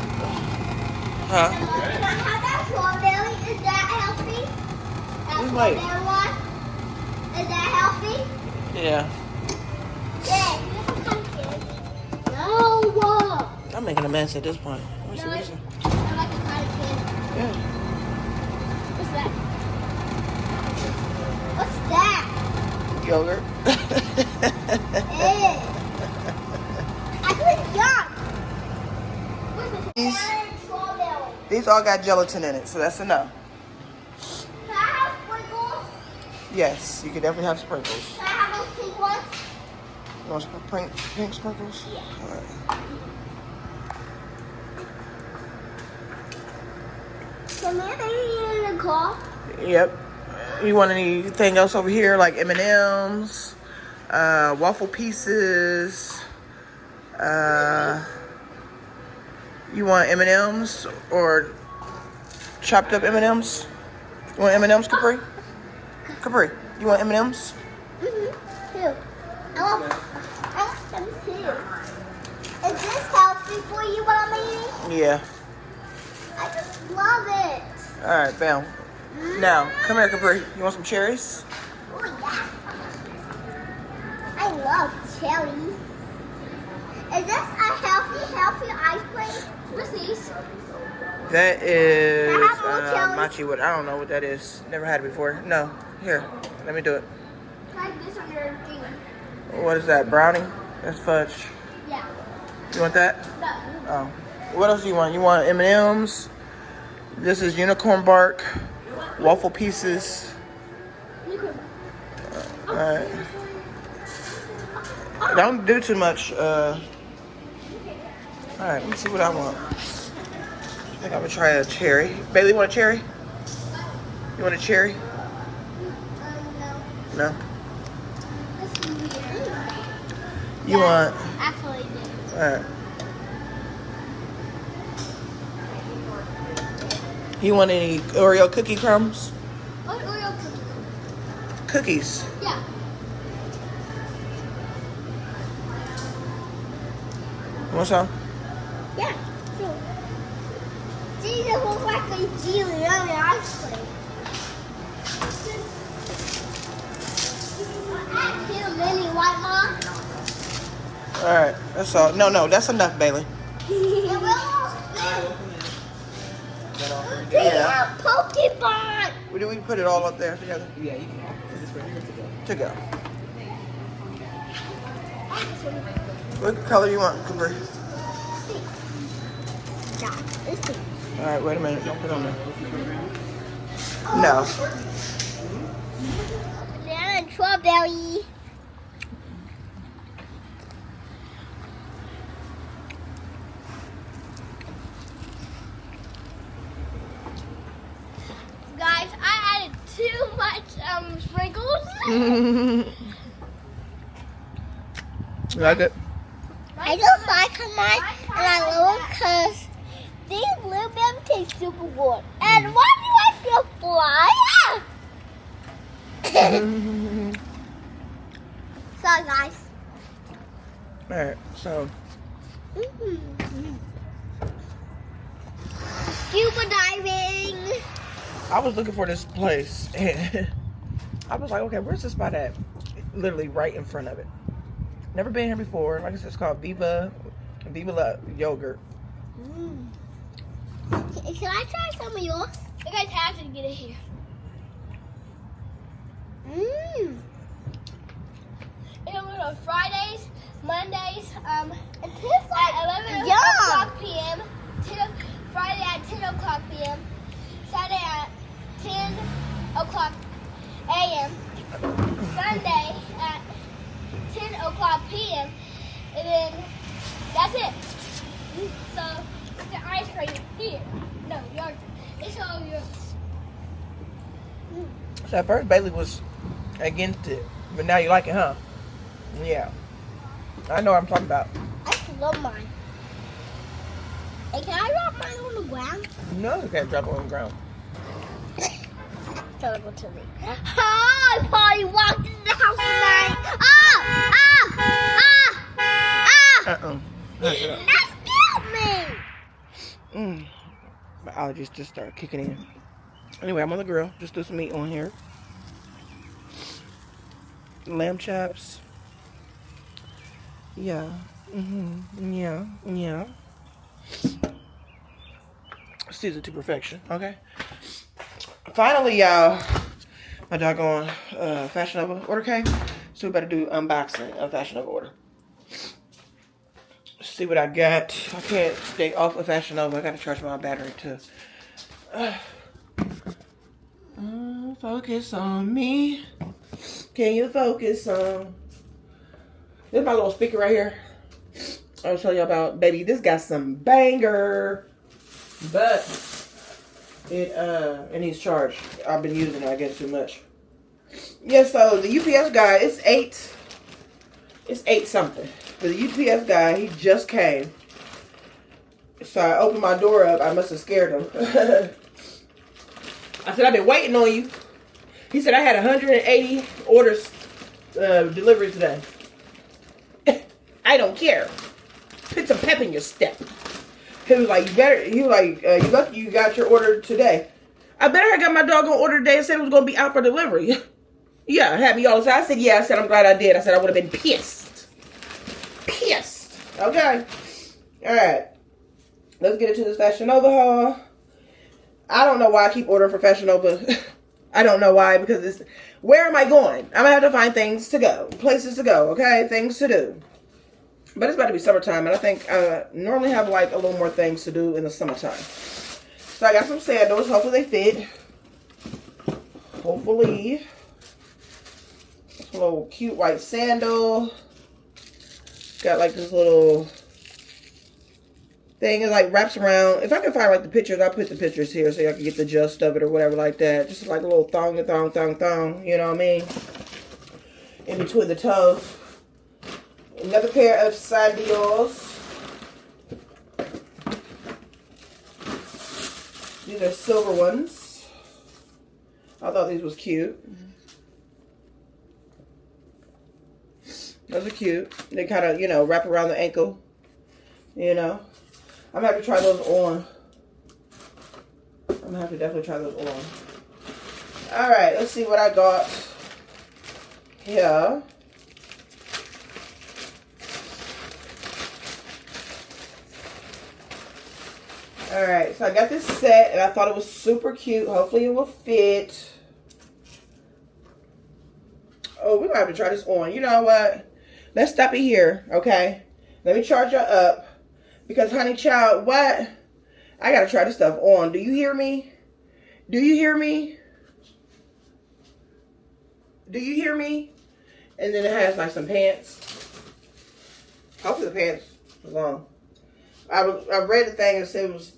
Huh? Can I have that strawberry? Is that healthy? That We might. strawberry one? Is that healthy? Yeah. Yeah. Can you have cotton candy? No. I'm making a mess at this point. Let me see No, what is it. I like the cotton candy. Yeah. What's that? What's that? Yogurt. Ew. I think yuck. What's These- this? Strawberry. These all got gelatin in it, so that's enough. Can I have sprinkles? Yes, you can definitely have sprinkles. Can I have those pink ones? You want some pink sprinkles? Yeah. All right. Can I be in the car? Yep. You want anything else over here, like M&Ms, waffle pieces? You want M&Ms or chopped up M&Ms? You want M&Ms, Capri? Capri, you want M&Ms? Mm-hmm. Too. I want them too. Is this healthy for you, what I'm eating? Yeah. I just love it. All right, bam. Now, come here, Capri. You want some cherries? Oh, yeah. I love cherries. Is this a healthy ice cream? What's these? That is I have more cherries. mochi. What I don't know what that is. Never had it before. No. Here, let me do it. Try this on your thing. What is that? Brownie? That's fudge. Yeah. You want that? No. Oh. What else do you want? You want M&Ms? This is unicorn bark, waffle pieces. Alright. Don't do too much. Alright, let me see what I want. I think I'm gonna try a cherry. Bailey, want a cherry? You want a cherry? No. No? This is weird. You want? Actually, do. Alright. You want any Oreo cookie crumbs? What Oreo cookie? Cookies. Yeah. Want some? Yeah. Sure. These look like a jelly on the ice cream. I feel mini white mom. Alright, that's all. No, that's enough, Bailey. It will. They have Pokemon. Do we put it all up there together? Yeah, you can. This is for here to go. To go. What color you want, Cooper? Yeah, it's pink. Alright, wait a minute. Don't put it on there. No. Banana and strawberry. Guys, I added too much sprinkles. You like it? I just like mine, and I love it because these little baby taste super good. And why do I feel fly? Sorry, guys. Alright, so. Scuba diving. I was looking for this place. And I was like, okay, where's this spot at? Literally right in front of it. Never been here before. Like I said, it's called Viva La Yogurt. Can I try some of yours? You guys have to get it here. It'll go to Fridays, Mondays, it tastes like at 11 o'clock p.m. Friday at 10 o'clock p.m. Saturday at 10 o'clock a.m. Sunday at 10 o'clock p.m. And then that's it. So the ice cream here. No, yours. It's all yours. So at first Bailey was against it, but now you like it, huh? Yeah. I know what I'm talking about. I love mine. Hey, can I drop mine on the ground? No, you can't drop it on the ground. Terrible to me. Hi, Polly walked in the house tonight. That scared me. My allergies just started kicking in. Anyway, I'm on the grill. Just threw some meat on here. Lamb chops. Yeah. Yeah. Seasoned to perfection. Okay. Finally, y'all, my doggone Fashion Nova order came. So we better do unboxing of Fashion Nova order. See what I got. I can't stay off of Fashion Nova. I gotta charge my battery too. Focus on me. Can you focus on? This is my little speaker right here. I'll tell you about, baby. This got some banger, but it needs charge. I've been using it, I guess, too much. Yeah. So the UPS guy, it's 8 something. But the UPS guy, he just came. So I opened my door up. I must have scared him. I said, I've been waiting on you. He said, I had 180 orders delivered today. I don't care. Put some pep in your step. He was like, you got your order today. I better have got my doggone order today and said it was going to be out for delivery. Yeah, had me all the time. I said, yeah. I said, I'm glad I did. I said, I would have been pissed. Okay. Alright. Let's get into this Fashion Nova haul. I don't know why I keep ordering for Fashion Nova. I don't know why, because it's, where am I going? I'm going to have to find things to go. Places to go, okay? Things to do. But it's about to be summertime, and I think I normally have like a little more things to do in the summertime. So I got some sandals. Hopefully they fit. Hopefully. This little cute white sandal. Got like this little thing. It like wraps around. If I can find like the pictures, I'll put the pictures here so y'all can get the gist of it or whatever like that. Just like a little thong. You know what I mean? In between the toes. Another pair of sandals. These are silver ones. I thought these was cute. Those are cute. They kind of, you know, wrap around the ankle. You know. I'm going to have to try those on. I'm going to have to definitely try those on. Alright, let's see what I got here. Alright, so I got this set and I thought it was super cute. Hopefully it will fit. Oh, we're going to have to try this on. You know what? Let's stop it here, okay? Let me charge her up. Because, honey child, what? I got to try this stuff on. Do you hear me? Do you hear me? Do you hear me? And then it has like some pants. Hopefully the pants was long. I read the thing and said it was.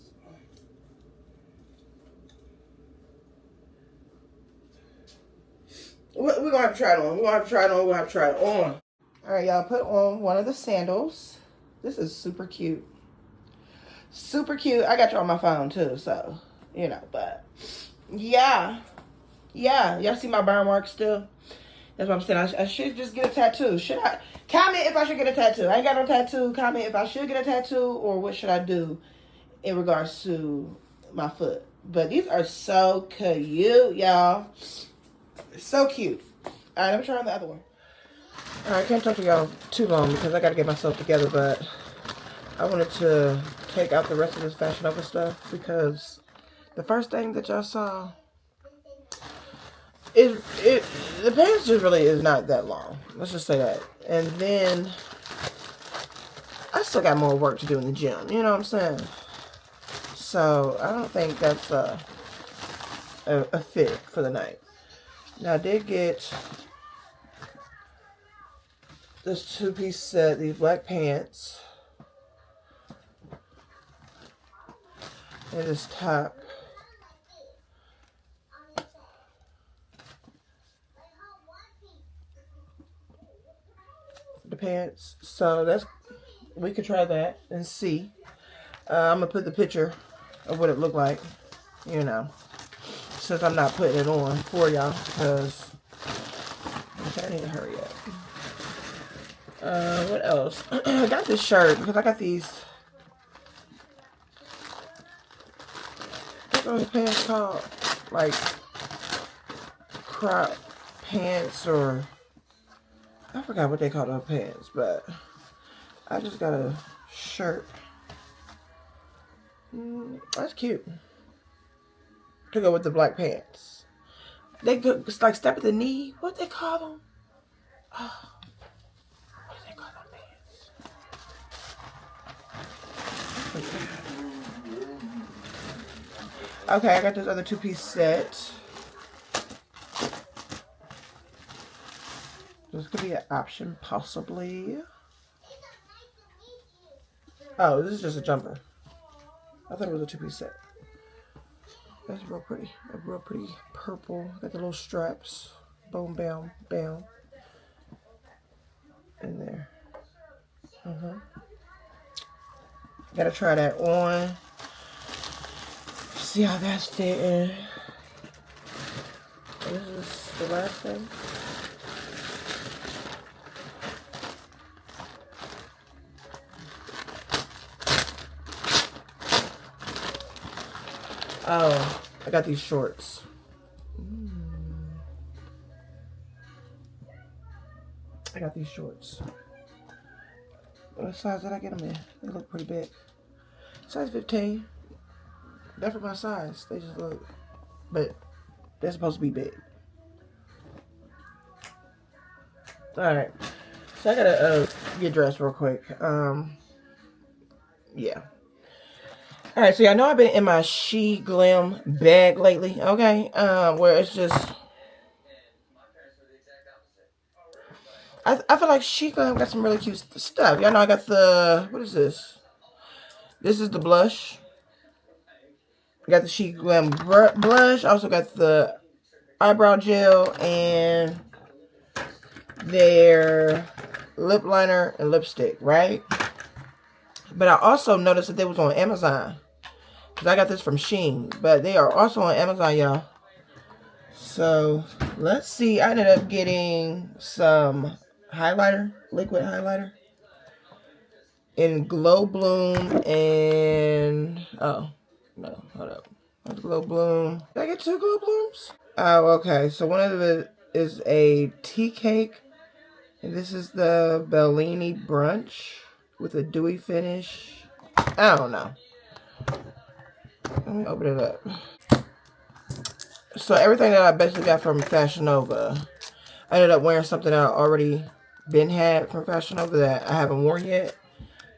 We're going to have to try it on. We're going to have to try it on. We're going to have to try it on. All right, y'all. Put on one of the sandals. This is super cute. Super cute. I got you on my phone too. So, you know. But, yeah. Yeah. Y'all see my burn mark still? That's what I'm saying. I should just get a tattoo. Should I? Comment if I should get a tattoo. I ain't got no tattoo. Comment if I should get a tattoo or what should I do in regards to my foot. But these are so cute, y'all. So cute. All right, let me try on the other one. All right, I can't talk to y'all too long because I got to get myself together. But I wanted to take out the rest of this Fashion Nova stuff because the first thing that y'all saw, the pants just really is not that long. Let's just say that. And then I still got more work to do in the gym. You know what I'm saying? So I don't think that's a fit for the night. Now I did get this two-piece set, these black pants, and this top. The pants. So that's, we could try that and see. I'm gonna put the picture of what it looked like, you know, since I'm not putting it on for y'all because I need to hurry up. What else? I got this shirt because I got these. What are those pants called? Like crop pants, or I forgot what they call those pants, but I just got a shirt. That's cute. To go with the black pants. It's like step at the knee. What they call them? Oh, what do they call them pants? Okay, I got this other two-piece set. This could be an option, possibly. Oh, this is just a jumper. I thought it was a two-piece set. That's real pretty. A real pretty purple. Got the little straps. Boom, bam, bam. In there. Gotta try that on. See how that's fitting. This is the last thing. Oh, I got these shorts. I got these shorts. What size did I get them in? They look pretty big. Size 15. They're for my size. They just look, but they're supposed to be big. Alright. So I gotta get dressed real quick. Yeah. Alright, so y'all know I've been in my She Glam bag lately, okay? Where it's just, I feel like She Glam got some really cute stuff. Y'all know I got the, what is this? This is the blush. I got the She Glam blush. I also got the eyebrow gel and their lip liner and lipstick, right? But I also noticed that they was on Amazon. Because I got this from Shein. But they are also on Amazon, y'all. So, let's see. I ended up getting some highlighter. Liquid highlighter. In Glow Bloom and... Oh, no. Hold up. That's Glow Bloom. Did I get 2 Glow Blooms? Oh, okay. So, one of it is a tea cake. And this is the Bellini Brunch with a dewy finish. I don't know. Let me open it up. So everything that I basically got from Fashion Nova, I ended up wearing something that I already been had from Fashion Nova that I haven't worn yet.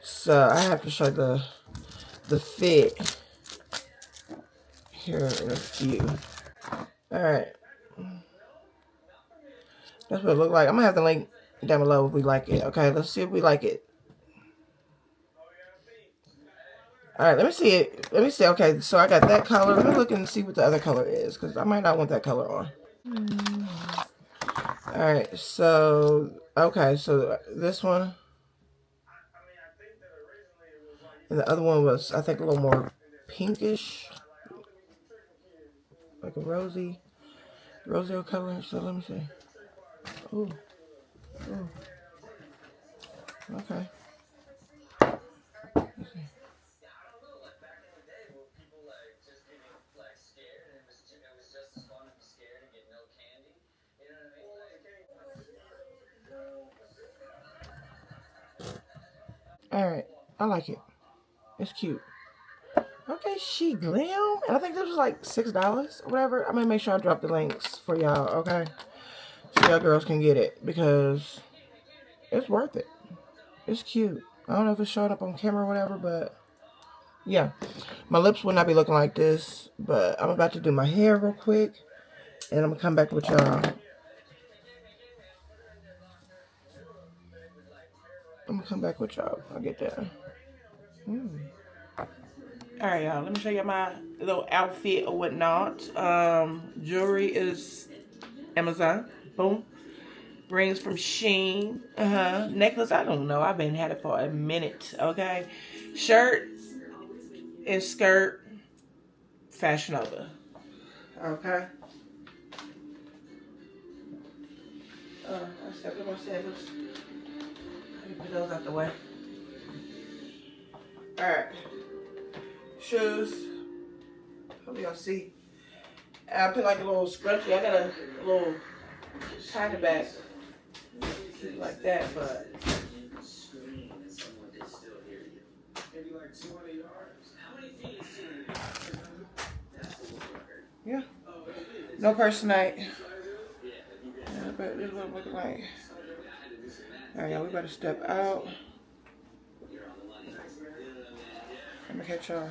So I have to show the fit here in a few. Alright. That's what it looked like. I'm gonna have the link down below if we like it. Okay, let's see if we like it. Alright, let me see it. Let me see. Okay, so I got that color. Let me look and see what the other color is, because I might not want that color on. Alright, so, okay, so this one. And the other one was, I think, a little more pinkish. Like a rosy color. So let me see. Ooh. Ooh. Okay. Let's see. Alright, I like it. It's cute. Okay, she glam. And I think this was like $6 or whatever. I'm gonna make sure I drop the links for y'all, okay? So y'all girls can get it because it's worth it. It's cute. I don't know if it's showing up on camera or whatever, but yeah. My lips will not be looking like this, but I'm about to do my hair real quick. And I'm gonna come back with y'all. I'll get there. Alright, y'all. Let me show you my little outfit or whatnot. Jewelry is Amazon. Boom. Rings from Shein. Necklace, I don't know. I've been had it for a minute. Okay. Shirt and skirt. Fashion Nova. Okay. I stepped in my sandals. Let me put those out the way. Alright. Shoes. Hope y'all see. I put like a little scrunchie. I got a little tie back. Like that, but. Yeah. No purse tonight. Yeah, but this is what it looking like. Alright, y'all, we better step out. I'm gonna catch y'all.